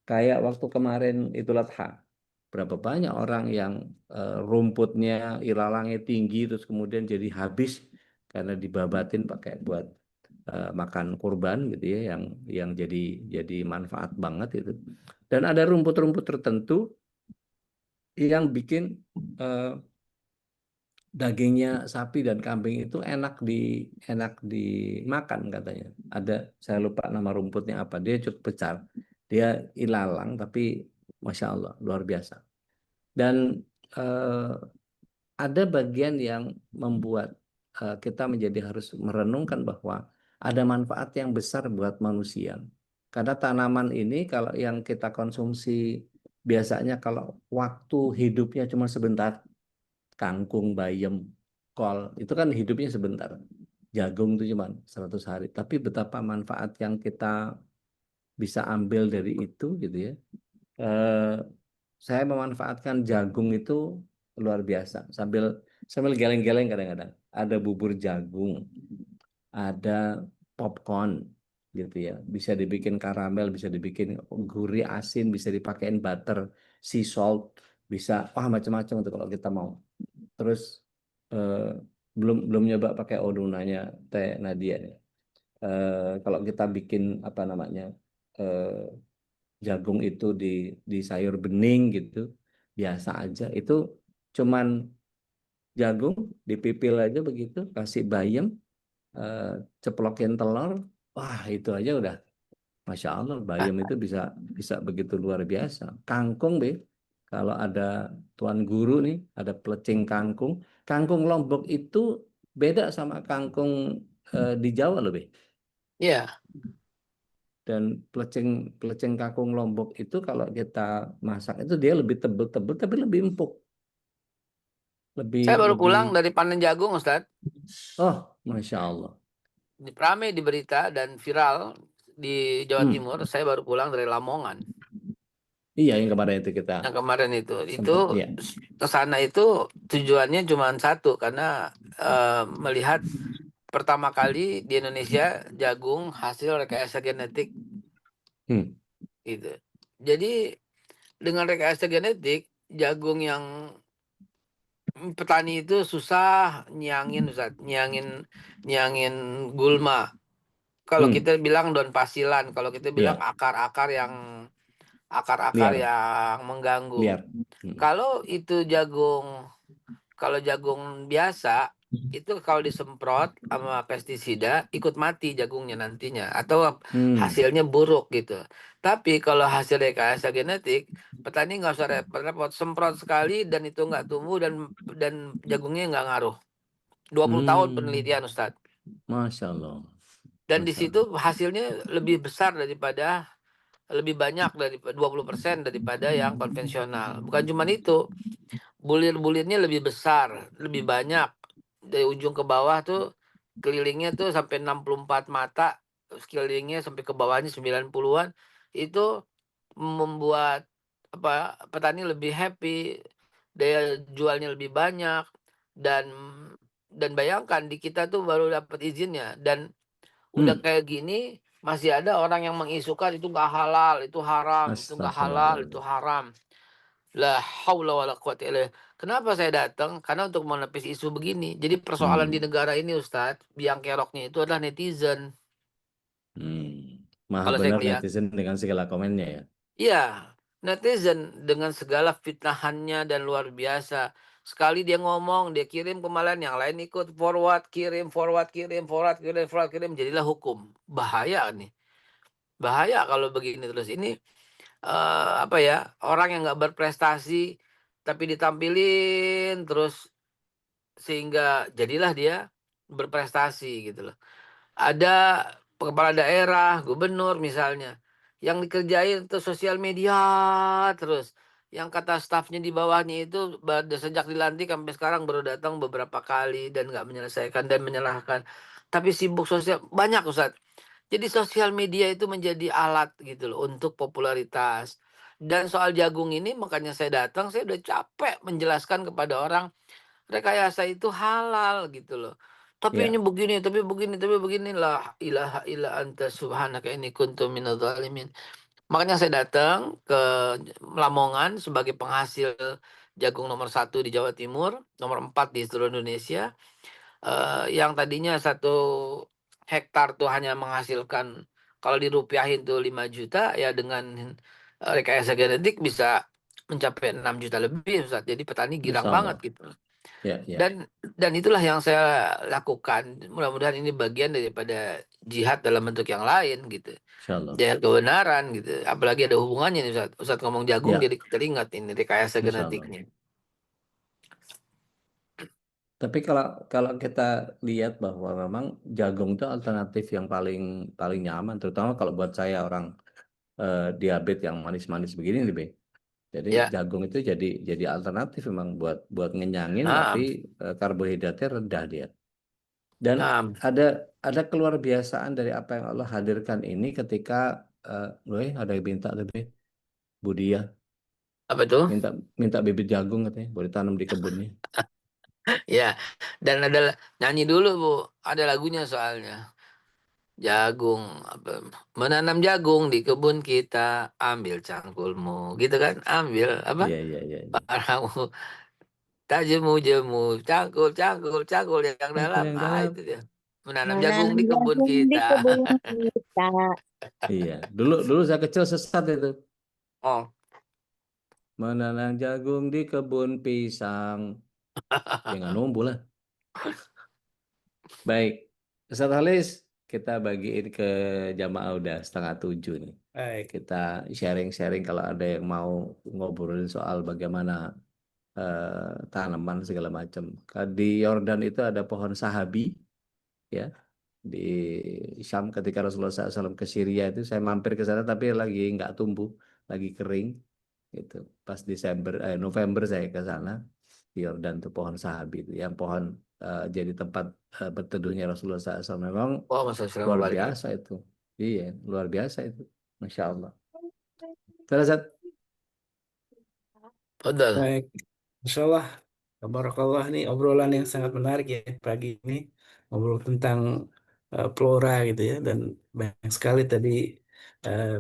Kayak waktu kemarin Idul Adha, berapa banyak orang yang rumputnya, ilalangnya tinggi, terus kemudian jadi habis karena dibabatin pakai buat makan kurban gitu ya, yang jadi manfaat banget itu. Dan ada rumput-rumput tertentu yang bikin dagingnya sapi dan kambing itu enak dimakan katanya. Ada, saya lupa nama rumputnya apa. Dia cukup besar. Dia ilalang tapi Masya Allah luar biasa. Dan ada bagian yang membuat kita menjadi harus merenungkan bahwa ada manfaat yang besar buat manusia. Karena tanaman ini kalau yang kita konsumsi biasanya kalau waktu hidupnya cuma sebentar, kangkung, bayam, kol, itu kan hidupnya sebentar. Jagung itu cuma 100 hari. Tapi betapa manfaat yang kita bisa ambil dari itu gitu ya. Saya memanfaatkan jagung itu luar biasa. Sambil geleng-geleng kadang-kadang. Ada bubur jagung, ada popcorn gitu ya. Bisa dibikin karamel, bisa dibikin gurih asin, bisa dipakein butter, sea salt, bisa macam-macam itu kalau kita mau. Terus belum nyoba pakai odunanya Teh Nadia ya. Kalau kita bikin apa namanya jagung itu di sayur bening gitu biasa aja, itu cuman jagung dipipil aja begitu, kasih bayam, ceplokin telur, wah itu aja udah Masya Allah, bayam itu bisa begitu luar biasa. Kangkung, Be, kalau ada tuan guru nih, ada pelecing kangkung. Kangkung Lombok itu beda sama kangkung di Jawa loh, Be. Iya. Dan pelecing kangkung Lombok itu kalau kita masak itu dia lebih tebel-tebel tapi lebih empuk. Saya baru pulang dari panen jagung, Ustadz. Oh, Masya Allah. Ramai di berita dan viral di Jawa Timur. Saya baru pulang dari Lamongan. Iya, yang kemarin itu kita. Yang kemarin itu iya. ke sana itu tujuannya cuma satu, karena melihat pertama kali di Indonesia jagung hasil rekayasa genetik. Gitu. Jadi dengan rekayasa genetik, jagung yang petani itu susah nyiangin, Ustaz, nyiangin gulma. Kalau kita bilang daun pasilan, kalau kita bilang akar-akar yang akar-akar Liar, yang mengganggu. liar. Kalau itu kalau jagung biasa itu kalau disemprot sama pestisida ikut mati jagungnya nantinya atau hasilnya buruk gitu. Tapi kalau hasil rekayasa genetik, petani nggak usah repot-repot, semprot sekali dan itu nggak tumbuh dan jagungnya nggak ngaruh. 20 tahun penelitian Ustadz. Masya Allah. Dan di Masya situ hasilnya lebih besar lebih banyak dari 20% daripada yang konvensional. Bukan cuma itu, bulir-bulirnya lebih besar, lebih banyak. Dari ujung ke bawah tuh kelilingnya tuh sampai 64 mata, sekelilingnya sampai ke bawahnya 90-an. Itu membuat petani lebih happy, daya jualnya lebih banyak dan bayangkan di kita tuh baru dapat izinnya dan udah kayak gini masih ada orang yang mengisukan itu nggak halal, itu haram, itu nggak halal, itu Astagfirullahaladzim. haram. La haula wala quwata illa. Kenapa saya datang? Karena untuk menepis isu begini. Jadi persoalan di negara ini Ustadz, biang keroknya itu adalah netizen. Maha Kalau saya benar lihat. netizen dengan segala komennya ya. Iya, netizen dengan segala fitnahannya dan luar biasa. Sekali dia ngomong, dia kirim kemarin yang lain ikut forward, kirim, forward, kirim, forward, kirim, forward, kirim. Jadilah hukum. Bahaya nih. Bahaya kalau begini terus. Ini orang yang nggak berprestasi tapi ditampilin terus sehingga jadilah dia berprestasi gitu loh. Ada kepala daerah, gubernur misalnya, yang dikerjain itu sosial media terus. Yang kata stafnya di bawahnya itu sejak dilantik sampai sekarang baru datang beberapa kali dan nggak menyelesaikan dan menyalahkan. Tapi sibuk sosial banyak Ustaz. Jadi sosial media itu menjadi alat gitu loh untuk popularitas. Dan soal jagung ini makanya saya datang, saya udah capek menjelaskan kepada orang rekayasa itu halal gitu loh. Tapi ini begini, tapi begini, tapi begini lah ilaha illa anta subhanaka inni kuntu minadz zalimin. Makanya saya datang ke Lamongan sebagai penghasil jagung nomor 1 di Jawa Timur, nomor 4 di seluruh Indonesia. Yang tadinya 1 hektar tuh hanya menghasilkan kalau dirupiahin tuh 5 juta ya dengan rekayasa genetik bisa mencapai 6 juta lebih Ustaz. Jadi petani girang Masya banget Allah. gitu. Ya. Dan itulah yang saya lakukan. Mudah-mudahan ini bagian daripada jihad dalam bentuk yang lain gitu. Insya Allah. Jihad kebenaran gitu. Apalagi ada hubungannya nih Ustaz. Ustaz ngomong jagung Ya. jadi teringat ini rekayasa Masya Allah. genetiknya. Tapi kalau kita lihat bahwa memang jagung itu alternatif yang paling nyaman, terutama kalau buat saya orang diabetes yang manis-manis begini nih, Be. Jadi Ya. jagung itu jadi alternatif memang buat ngenyangin, Nah. tapi karbohidratnya rendah dia. Dan Nah. ada keluar biasaan dari apa yang Allah hadirkan ini ketika ada yang minta tapi Budia Apa tuh? minta bibit jagung katanya boleh tanam di kebunnya. Ya, dan ada nyanyi dulu Bu, ada lagunya soalnya. Jagung, menanam jagung di kebun kita, ambil cangkulmu, gitu kan? Ambil apa? Iya. Parangmu, tak jemu-jemu, cangkul yang Cangkul dalam. yang Ah, dalam. itu dia. Menanam jagung Menanam di kebun jagung di kita. kebun kita. Iya, dulu saya kecil sesat itu. Oh, Menanam jagung di kebun pisang. Ya nggak numbuh lah. Baik, Ustaz Halis, kita bagiin ke jamaah udah 6:30 nih. Baik. Kita sharing-sharing kalau ada yang mau ngobrolin soal bagaimana tanaman segala macam. Di Yordan itu ada pohon sahabi, ya. Di Syam ketika Rasulullah SAW ke Syria itu saya mampir ke sana tapi lagi nggak tumbuh, lagi kering. Itu pas November saya ke sana di Yordan tuh pohon sahabi itu yang pohon jadi tempat berteduhnya Rasulullah SAW. Memang oh masa luar balik. biasa itu. Iya, luar biasa itu. Masya Allah. Terus Betul. Baik. Insya Allah. Tabarakallah, ini obrolan yang sangat menarik ya pagi ini. Ngobrol tentang flora gitu ya. Dan banyak sekali tadi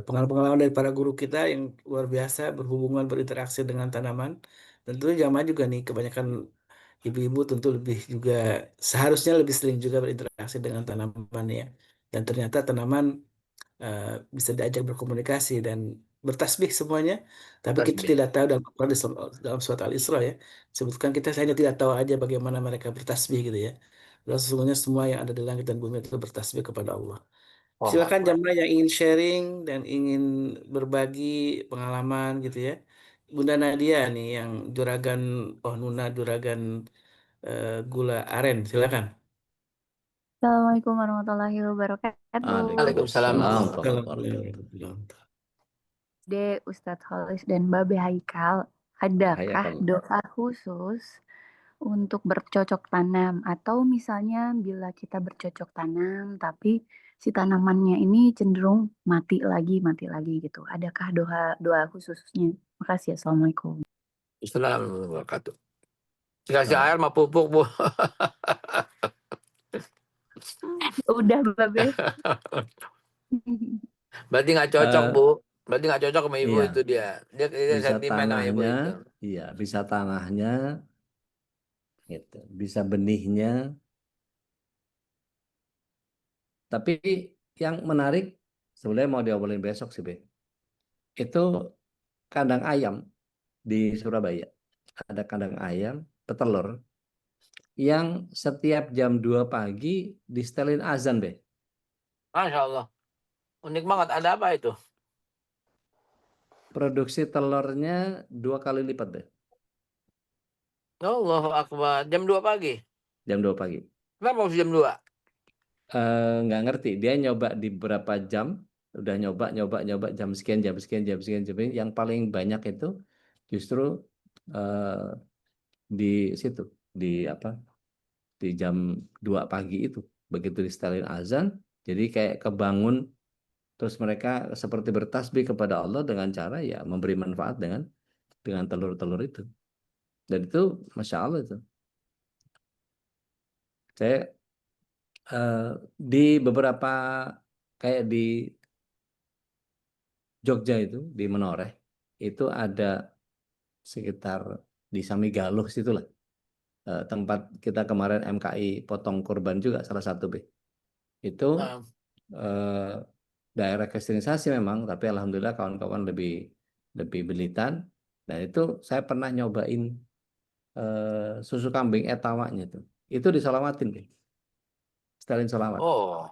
pengalaman-pengalaman dari para guru kita yang luar biasa berhubungan berinteraksi dengan tanaman. Tentu jamaah juga nih kebanyakan ibu-ibu tentu lebih juga seharusnya lebih sering juga berinteraksi dengan tanaman ya. Dan ternyata tanaman bisa diajak berkomunikasi dan bertasbih semuanya, tapi kita Tasbih. tidak tahu dalam surat Al-Isra ya, sebutkan kita hanya tidak tahu aja bagaimana mereka bertasbih gitu ya. Dan sesungguhnya semua yang ada di langit dan bumi itu bertasbih kepada Allah. Oh, Silakan Akbar. jamaah yang ingin sharing dan ingin berbagi pengalaman gitu ya. Bunda Nadia nih yang juragan Nuna juragan gula aren, silakan. Assalamualaikum warahmatullahi wabarakatuh. Waalaikumsalam warahmatullahi Waalaikumsalam. De Ustadz Holis dan Babe Haikal, adakah Hayakallah. doa khusus untuk bercocok tanam? Atau misalnya bila kita bercocok tanam tapi si tanamannya ini cenderung mati lagi gitu. Adakah doa khususnya? Makasih. Assalamualaikum. Assalamualaikum warahmatullahi wabarakatuh. Dikasih Ah. air sama pupuk, Bu. Udah Babe. Berarti nggak cocok, Eh, Bu. Berarti nggak cocok sama ibu iya, itu dia. Dia bisa sentimen sama ibu tanahnya, itu. iya, bisa tanahnya, gitu, bisa benihnya. Tapi yang menarik sebenarnya mau diobrolin besok sih, Be. Itu kandang ayam di Surabaya. Ada kandang ayam petelur yang setiap jam 2 pagi distelin azan, Be. Masya Allah. Unik banget. Ada apa itu? Produksi telurnya 2 kali lipat, Be. Allahu Akbar. Jam 2 pagi. Jam 2 pagi. Kenapa harus jam 2? Nggak ngerti, dia nyoba di berapa jam, udah nyoba jam sekian, yang paling banyak itu justru eh, di situ, di apa, di jam 2 pagi itu, begitu di setelin azan, jadi kayak kebangun, terus mereka seperti bertasbih kepada Allah dengan cara ya memberi manfaat dengan telur-telur itu, dan itu Masya Allah itu. Saya di beberapa kayak di Jogja itu di Menoreh itu ada sekitar di Samigaluh situlah, tempat kita kemarin MKI potong kurban juga salah satu, Be. Itu Nah, daerah kristenisasi memang, tapi alhamdulillah kawan-kawan lebih belitan, dan itu saya pernah nyobain susu kambing etawanya itu disolawatin, Be. Setelin solawat. oh.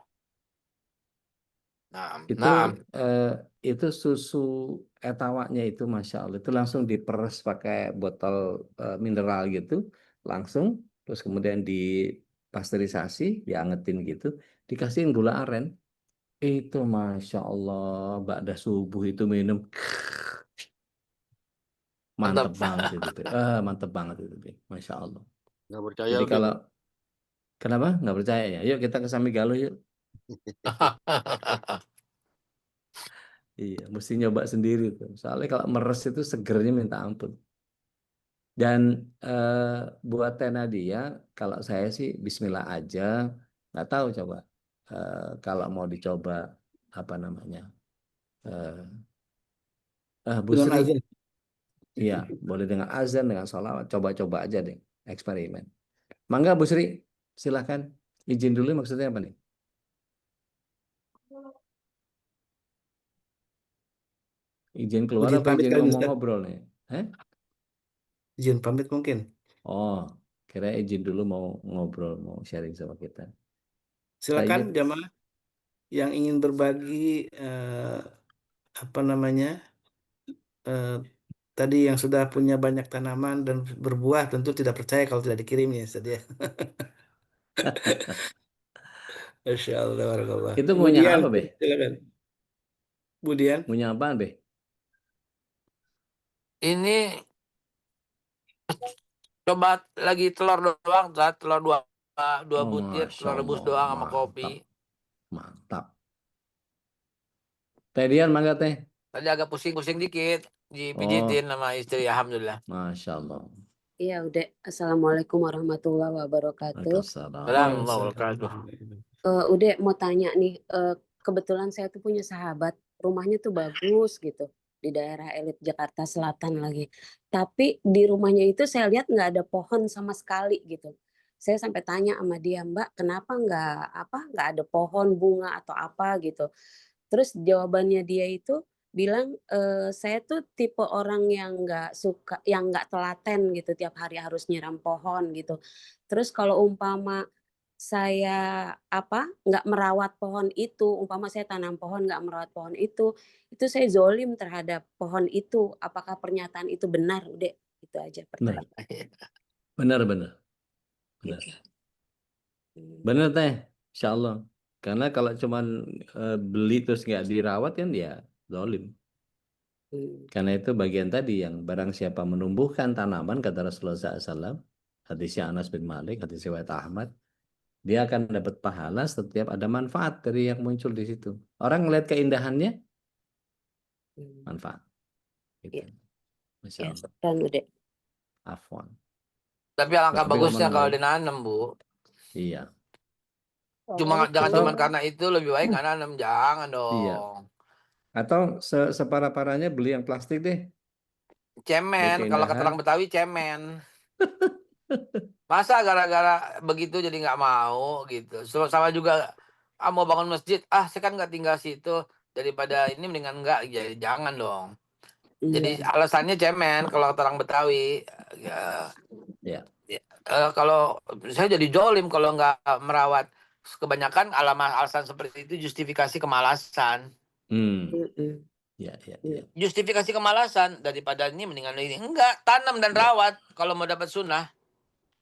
Nah, Itu nah. itu susu etawanya itu Masya Allah itu langsung diperes pakai botol mineral gitu, langsung, terus kemudian dipasteurisasi, diangetin gitu, dikasihin gula aren, itu Masya Allah ba'da subuh itu minum mantep Mantap. banget itu, Be. Mantep banget itu, Be. Masya Allah. Nggak percaya Jadi udah. kalau kenapa nggak percaya ya, yuk kita ke Samigaluh yuk. Iya, mesti nyoba sendiri tuh. Soalnya kalau meres itu segernya minta ampun. Dan buat Teh Nadia, kalau saya sih Bismillah aja. Nggak tahu coba. Kalau mau dicoba apa namanya, Bu Dengan Sri, azan. iya boleh dengan azan, dengan sholawat. Coba-coba aja deh, eksperimen. Mangga Bu Sri, silahkan. Izin dulu maksudnya apa nih? Izin keluar Izin apa pamit izin kali ngomong Ustaz. ngobrol nih? Izin pamit mungkin. Oh, kira izin dulu mau ngobrol, mau sharing sama kita. Silakan Tayyib. jamaah yang ingin berbagi apa namanya eh, tadi yang sudah punya banyak tanaman dan berbuah tentu tidak percaya kalau tidak dikirim ya Ustaz ya. Masya Allah, barakallah. Itu punya Kemudian apa, Be? silakan. Kemudian Punya apaan, Be? Ini coba lagi telur doang, Zat. Telur dua Oh, butir, Masya telur rebus Allah. doang sama Mantap. kopi. Mantap. Teh Dian, mangga teh. Tadi agak pusing-pusing dikit, Oh, dipijitin sama istri, alhamdulillah. Masya Allah. Iya udah. Assalamualaikum warahmatullahi wabarakatuh. Waalaikumsalam. Assalamualaikum warahmatullahi wabarakatuh. Udah mau tanya nih, kebetulan saya tuh punya sahabat, rumahnya tuh bagus gitu di daerah elit Jakarta Selatan lagi. Tapi di rumahnya itu saya lihat nggak ada pohon sama sekali gitu. Saya sampai tanya sama dia, Mbak, kenapa nggak ada pohon bunga atau apa gitu. Terus jawabannya dia itu bilang saya tuh tipe orang yang nggak suka, yang nggak telaten gitu, tiap hari harus nyiram pohon gitu. Terus kalau umpama saya nggak merawat pohon itu, umpama saya tanam pohon nggak merawat pohon itu saya zolim terhadap pohon itu. Apakah pernyataan itu benar? Udah itu aja Benar, pertanyaan. benar, benar, benar. Benar teh, insya Allah. Karena kalau cuman beli terus nggak dirawat kan ya zalim. Karena itu bagian tadi yang barang siapa menumbuhkan tanaman, kata Rasulullah SAW, hadisnya Anas bin Malik, hadis riwayat Ahmad, dia akan dapat pahala setiap ada manfaat dari yang muncul di situ. Orang ngeliat keindahannya, manfaat. Gitu. Iya. Masya Ya, Allah. sekarang udah. Afwan. Tapi alangkah Tapi bagusnya ngomong kalau lagi. dinanam, Bu. Iya. Jangan Atau cuma karena itu lebih baik nggak nanam, jangan iya. dong. Atau separah-parahnya beli yang plastik deh. Beli Cemen, kalau kata keindahan. orang Betawi cemen. Masa gara-gara begitu jadi nggak mau gitu. Sama juga mau bangun masjid, saya kan nggak tinggal situ, daripada ini mendingan nggak, jadi jangan dong. Jadi Iya. alasannya cemen kalau kata orang Betawi. Ya. Kalau saya jadi jolim kalau nggak merawat. Kebanyakan alasan seperti itu justifikasi kemalasan. Ya. Justifikasi kemalasan, daripada ini mendingan ini. Enggak, tanam dan rawat kalau mau dapat sunnah.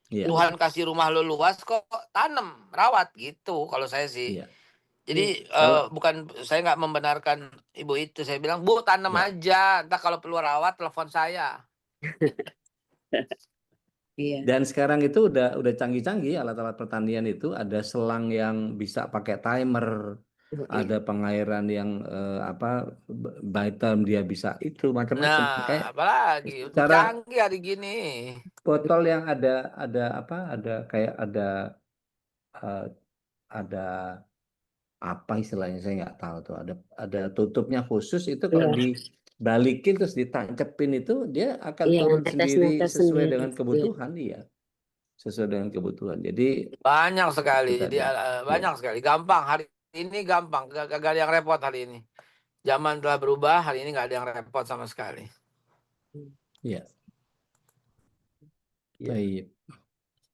Iya. Tuhan kasih rumah lu luas kok, tanam, rawat gitu kalau saya sih. Iya. Jadi Kalau bukan, saya nggak membenarkan ibu itu. Saya bilang, Bu, tanam ya. aja. Entah kalau perlu rawat, telepon saya. Iya. Dan sekarang itu udah canggih-canggih alat-alat pertanian itu, ada selang yang bisa pakai timer, ada pengairan yang by time dia bisa itu macam-macam. Nah, Kayak apalagi cara canggih hari gini. botol yang ada kayak eh, ada apa istilahnya, saya nggak tahu tuh, ada tutupnya khusus, itu kalau Iya. dibalikin terus ditancepin itu dia akan Iya, turun netes sendiri sesuai sendiri. dengan kebutuhan dia, sesuai dengan kebutuhan. Jadi Banyak itu sekali. Jadi tadi ya. banyak sekali. Gampang hari ini, gampang. Gak ada yang repot hari ini. Zaman telah berubah, hari ini nggak ada yang repot sama sekali. Iya. Iya. Baik.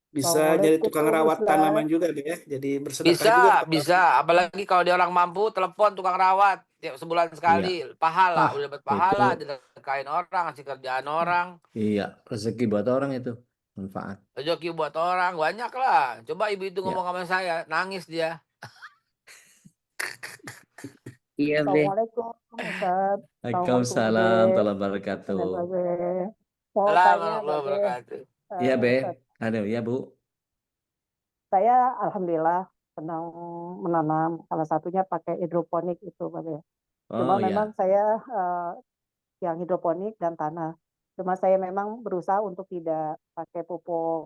Bisa jadi tukang rawat tanaman juga deh ya. Jadi bersedekah juga kepada Bisa. Apalagi kalau dia orang mampu, telepon tukang rawat tiap sebulan Iya. sekali. Pahala, udah dapat Itu pahala, dinikahin orang, ngasih kerjaan orang, iya, rezeki buat orang itu, manfaat. rezeki buat orang, banyak lah. Coba ibu itu Ya. ngomong sama saya, nangis dia. Iya, Be. Assalamualaikum, Ustaz. Waalaikumsalam warahmatullahi wabarakatuh. Mau tanya, Assalamualaikum Babe, wabarakatuh. Iya, Be. Ustaz, Aduh, ya, Bu. saya alhamdulillah sedang menanam, salah satunya pakai hidroponik itu, Babe. Cuma Oh, memang ya. saya yang hidroponik dan tanah. Cuma saya memang berusaha untuk tidak pakai pupuk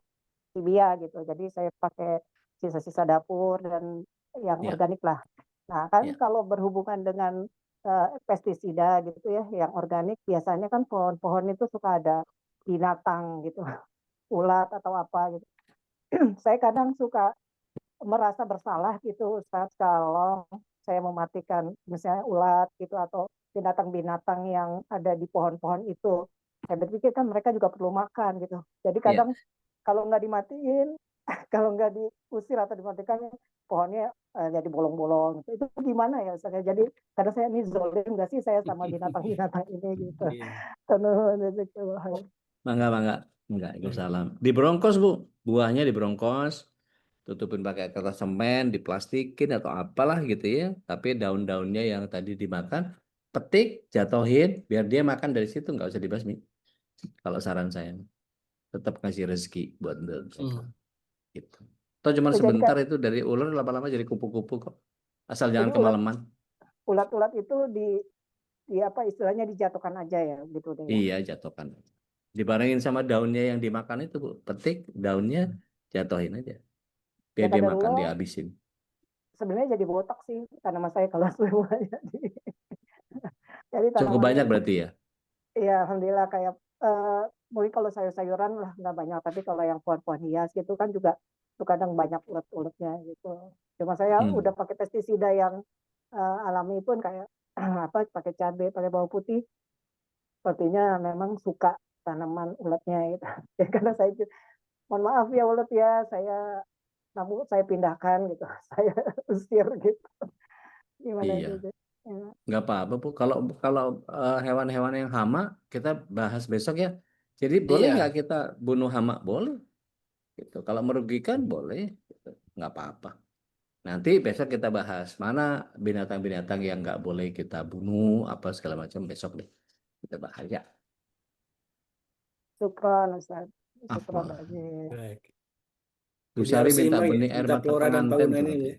kimia gitu. Jadi saya pakai sisa-sisa dapur dan yang Ya. organik lah. Nah, kan Ya. kalau berhubungan dengan pestisida gitu ya, yang organik biasanya kan pohon-pohon itu suka ada binatang gitu, ulat atau apa gitu. Saya kadang suka merasa bersalah gitu, Ustaz, kalau saya mematikan misalnya ulat gitu atau binatang-binatang yang ada di pohon-pohon itu. Saya berpikir kan mereka juga perlu makan gitu. Jadi Ya. kadang kalau nggak dimatiin, kalau nggak diusir atau dimatikan, pohonnya jadi bolong-bolong. Itu gimana ya, Ustaz? Jadi kadang saya ini zolim nggak sih saya sama binatang-binatang ini gitu. Iya. Mangga. Enggak, Waalaikumsalam. Diberongkos, Bu. Buahnya diberongkos, tutupin pakai kertas semen, diplastikin atau apalah gitu ya. Tapi daun-daunnya yang tadi dimakan, petik, jatuhin, biar dia makan dari situ, nggak usah dibasmi. Kalau saran saya, tetap ngasih rezeki buat mereka. Gitu. Atau cuma Jadi sebentar itu dari ular, lama-lama jadi kupu-kupu kok. Asal jangan kemalaman. ulat-ulat itu di apa istilahnya dijatuhkan aja ya gitu deh ya. Iya, jatuhkan. Dibarengin sama daunnya yang dimakan itu, Bu. Petik daunnya, jatuhin aja. Biar Ya dia makan, kadarullah dihabisin. sebenarnya jadi botak sih tanaman saya kalau semua jadi Cukup tanaman banyak ini berarti ya? ya alhamdulillah kayak mungkin kalau sayur-sayuran lah nggak banyak, tapi kalau yang pohon-pohon hias gitu kan juga tuh kadang banyak ulet-uletnya gitu. Cuma saya udah pakai pestisida yang alami pun kayak apa pakai cabai, pakai bawang putih, sepertinya memang suka tanaman uletnya gitu. Ya, karena saya mohon maaf ya ulet ya, saya pindahkan gitu, saya usir gitu. Gimana Iya, itu? Ya. nggak apa-apa Bu. Kalau kalau hewan-hewan yang hama kita bahas besok ya. Jadi boleh Iya. nggak kita bunuh hama? Boleh. Gitu. Kalau merugikan boleh. Gitu. Nggak apa-apa. Nanti besok kita bahas mana binatang-binatang yang nggak boleh kita bunuh apa segala macam besok deh kita bahas ya. Syukron Ustaz. Syukron Apa? lagi. Baik. Bu Jadi Sari harus minta seimbang ya benih air antara mata flora dan pengantin fauna tuh ini nanti. ya.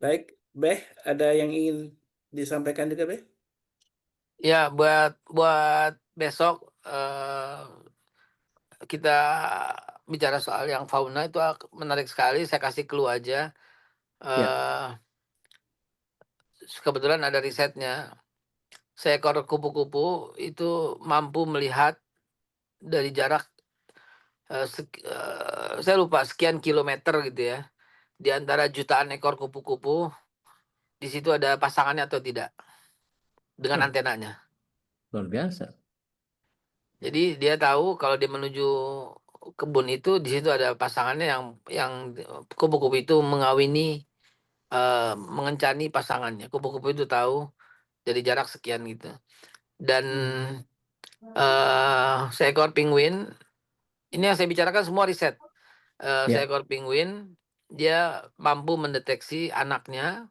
Baik, Beh, ada yang ingin disampaikan juga, Beh? Ya, buat besok kita bicara soal yang fauna itu menarik sekali. Saya kasih clue aja. Ya. Kebetulan ada risetnya. Seekor kupu-kupu itu mampu melihat dari jarak saya lupa sekian kilometer gitu ya. Di antara jutaan ekor kupu-kupu, di situ ada pasangannya atau tidak dengan Oh, antenanya. luar biasa. Jadi dia tahu kalau dia menuju kebun itu di situ ada pasangannya yang kupu-kupu itu mengawini mengencani pasangannya. Kupu-kupu itu tahu dari jarak sekian gitu. Dan seekor penguin, ini yang saya bicarakan semua riset. Ya. Seekor penguin dia mampu mendeteksi anaknya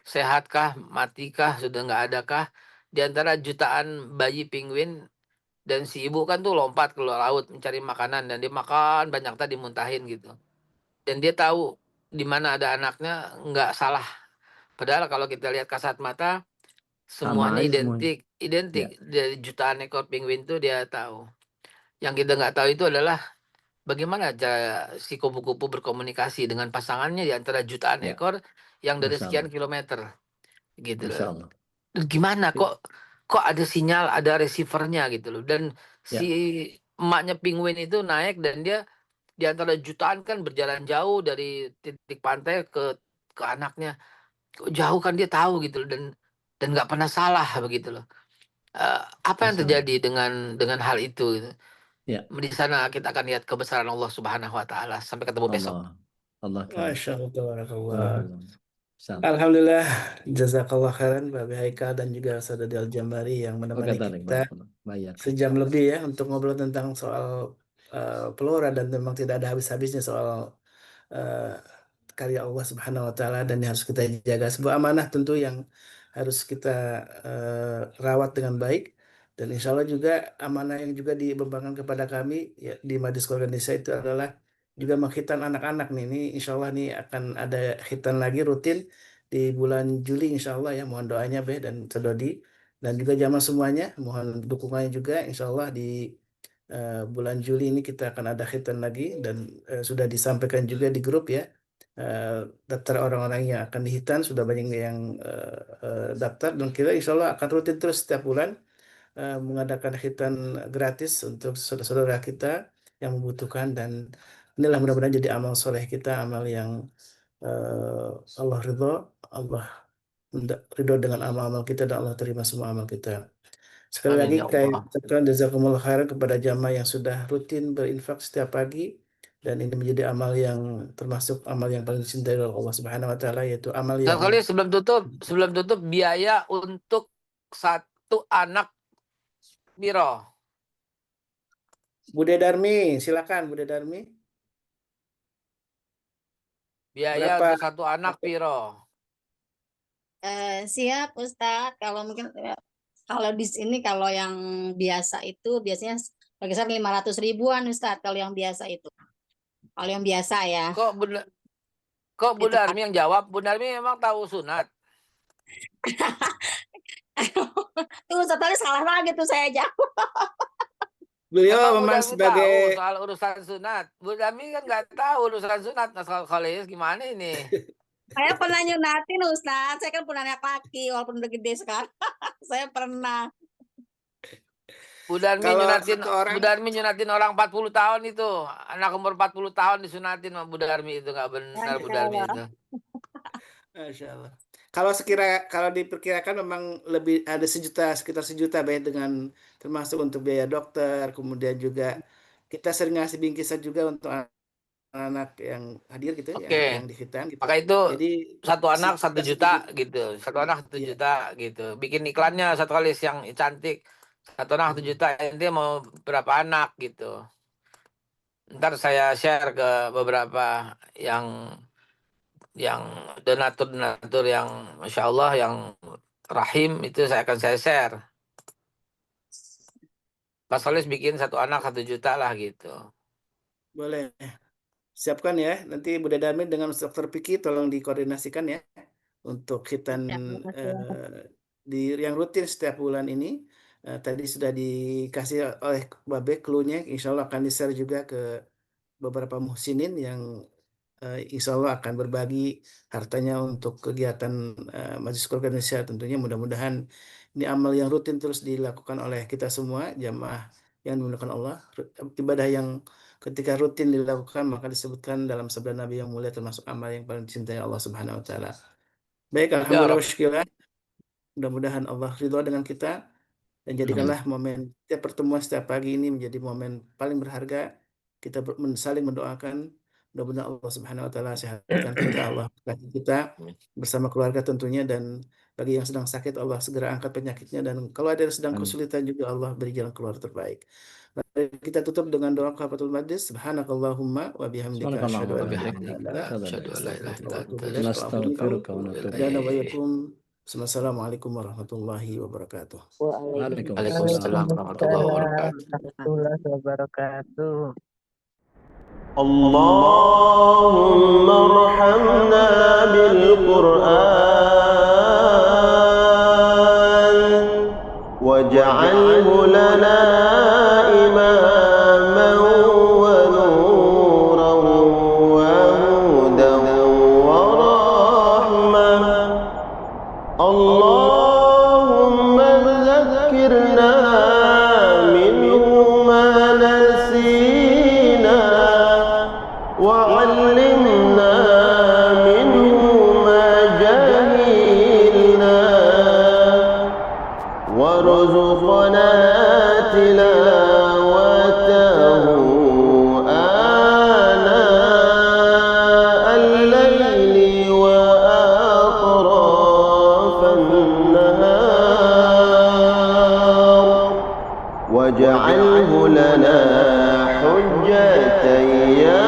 sehatkah, matikah, sudah nggak adakah di antara jutaan bayi penguin. Dan si ibu kan tuh lompat ke laut mencari makanan dan dia makan banyak tadi muntahin gitu. Dan dia tahu di mana ada anaknya nggak salah. Padahal kalau kita lihat kasat mata Sama semuanya aja semuanya. identik Ya. dari jutaan ekor penguin tuh dia tahu. Yang kita nggak tahu itu adalah bagaimana cara si kupu-kupu berkomunikasi dengan pasangannya di antara jutaan Ya. ekor yang dari Masya sekian Allah. kilometer gitu Masya loh. Allah. Gimana kok ada sinyal, ada receivernya gitu loh. Dan Ya. si emaknya penguin itu naik dan dia di antara jutaan kan berjalan jauh dari titik pantai ke anaknya. Kok jauh kan dia tahu gitu loh dan nggak pernah salah begitu loh. Apa yang Masya Allah. terjadi dengan hal itu gitu. Ya. Di sana kita akan lihat kebesaran Allah Subhanahu wa taala. Sampai ketemu besok. Allah karim. Masya Allah, tabarakallah. Barakallah. Sama. Alhamdulillah, jazakallah khairan Mbak Haikal dan juga Saudara Al-Jambari yang Oke, menemani tarik. kita Bayar. sejam lebih ya untuk ngobrol tentang soal flora dan memang tidak ada habis-habisnya soal eh, karya Allah Subhanahu wa taala dan yang harus kita jaga, sebuah amanah tentu yang harus kita rawat dengan baik, dan insya Allah juga amanah yang juga dibebankan kepada kami ya, di Majlis Keluarga Indonesia itu adalah juga menghitan anak-anak nih. Ini insya Allah nih akan ada khitan lagi rutin di bulan Juli insya Allah ya, mohon doanya Beh dan Sedodi dan juga jamaah semuanya, mohon dukungannya juga insya Allah di bulan Juli ini kita akan ada khitan lagi dan sudah disampaikan juga di grup ya. Daftar orang-orang yang akan dihitan sudah banyak yang daftar dan kita insya Allah akan rutin terus setiap bulan mengadakan khitan gratis untuk saudara-saudara kita yang membutuhkan, dan inilah mudah-mudahan jadi amal soleh kita, amal yang Allah ridho, Allah ridho dengan amal-amal kita dan Allah terima semua amal kita. Sekali Amin lagi ya saya Allah. ucapkan jazakumullah khairan kepada jamaah yang sudah rutin berinfak setiap pagi, dan ini menjadi amal yang termasuk amal yang paling dicintai oleh Allah Subhanahu wa taala, yaitu amal yang Kali sebelum tutup biaya untuk satu anak biro. Bude Darmi, silakan Bude Darmi. Biaya Berapa? untuk satu anak piro? Siap Ustadz, kalau mungkin kalau di sini kalau yang biasa itu biasanya berkisar 500 ribuan Ustadz kalau yang biasa itu. Kalau yang biasa ya. Kok Bu Itu Darmi yang jawab? Bu Darmi memang tahu sunat. tuh Ustadz tadi salah lagi tuh saya jawab. Beliau Emang Bu memang Darmi sebagai tahu soal urusan sunat. Bu Darmi kan nggak tahu urusan sunat. Nah, kalau gimana ini? Saya pernah nyunatin Ustadz, saya kan punya anak laki walaupun udah gede sekarang. Saya pernah. Bu Darmi kalau nyunatin, satu orang Bu Darmi nyunatin orang 40 tahun itu. Anak umur 40 tahun disunatin sama Bu Darmi itu nggak benar Bu Darmi itu. Masya Allah. Kalau diperkirakan memang lebih ada sekitar 1 juta baik dengan termasuk untuk biaya dokter, kemudian juga kita sering ngasih bingkisan juga untuk anak yang hadir gitu, yang Oke. di khitan gitu. Maka itu Jadi satu anak 1 juta gitu. Satu anak 1 Iya. juta gitu. Bikin iklannya satu kali yang cantik. Satu anak 1 juta. Ente mau berapa anak gitu. Ntar saya share ke beberapa yang donatur yang Masya Allah yang rahim itu akan saya share. Pak Solis bikin satu anak 1 juta lah gitu. Boleh. Siapkan ya. Nanti Bunda Darmin dengan Dr. Piki tolong dikoordinasikan ya untuk khitan Ya, yang rutin setiap bulan ini. Tadi sudah dikasih oleh Babe clue-nya, insya Allah akan di-share juga ke beberapa muhsinin yang insya Allah akan berbagi hartanya untuk kegiatan Majelis Keluarga Indonesia. Tentunya mudah-mudahan ini amal yang rutin terus dilakukan oleh kita semua jamaah yang dimuliakan Allah. Ibadah yang ketika rutin dilakukan maka disebutkan dalam sabda Nabi yang mulia termasuk amal yang paling dicintai Allah Subhanahu Wa Taala. Baik, Ya, alhamdulillah Rob. wa syukurillah. Mudah-mudahan Allah ridho dengan kita dan jadikanlah momen setiap pertemuan setiap pagi ini menjadi momen paling berharga. Kita saling mendoakan. Mudah-mudahan Allah Subhanahu Wa Taala sehatkan kita, Allah berkati kita bersama keluarga tentunya, dan bagi yang sedang sakit Allah segera angkat penyakitnya, dan kalau ada yang sedang kesulitan juga Allah beri jalan keluar terbaik. Mari kita tutup dengan doa kafatul majlis. Subhanakallahumma wa bihamdika asyhadu an la ilaha illa anta astaghfiruka wa atubu ilaik. Nastaghfiruka wa natubu Dan wa ilaik. yakum. Assalamualaikum warahmatullahi wabarakatuh. Waalaikumsalam warahmatullahi wabarakatuh. warahmatullahi wabarakatuh. اللهم ارحمنا بالقرآن واجعله لنا إماما ونورا وهدى ورحمة. اللهم ذكرنا منه ما نسينا وعلمنا منه ما جهلنا وارزقنا تلاوته آناء الليل وأطراف النهار واجعله لنا حجة يا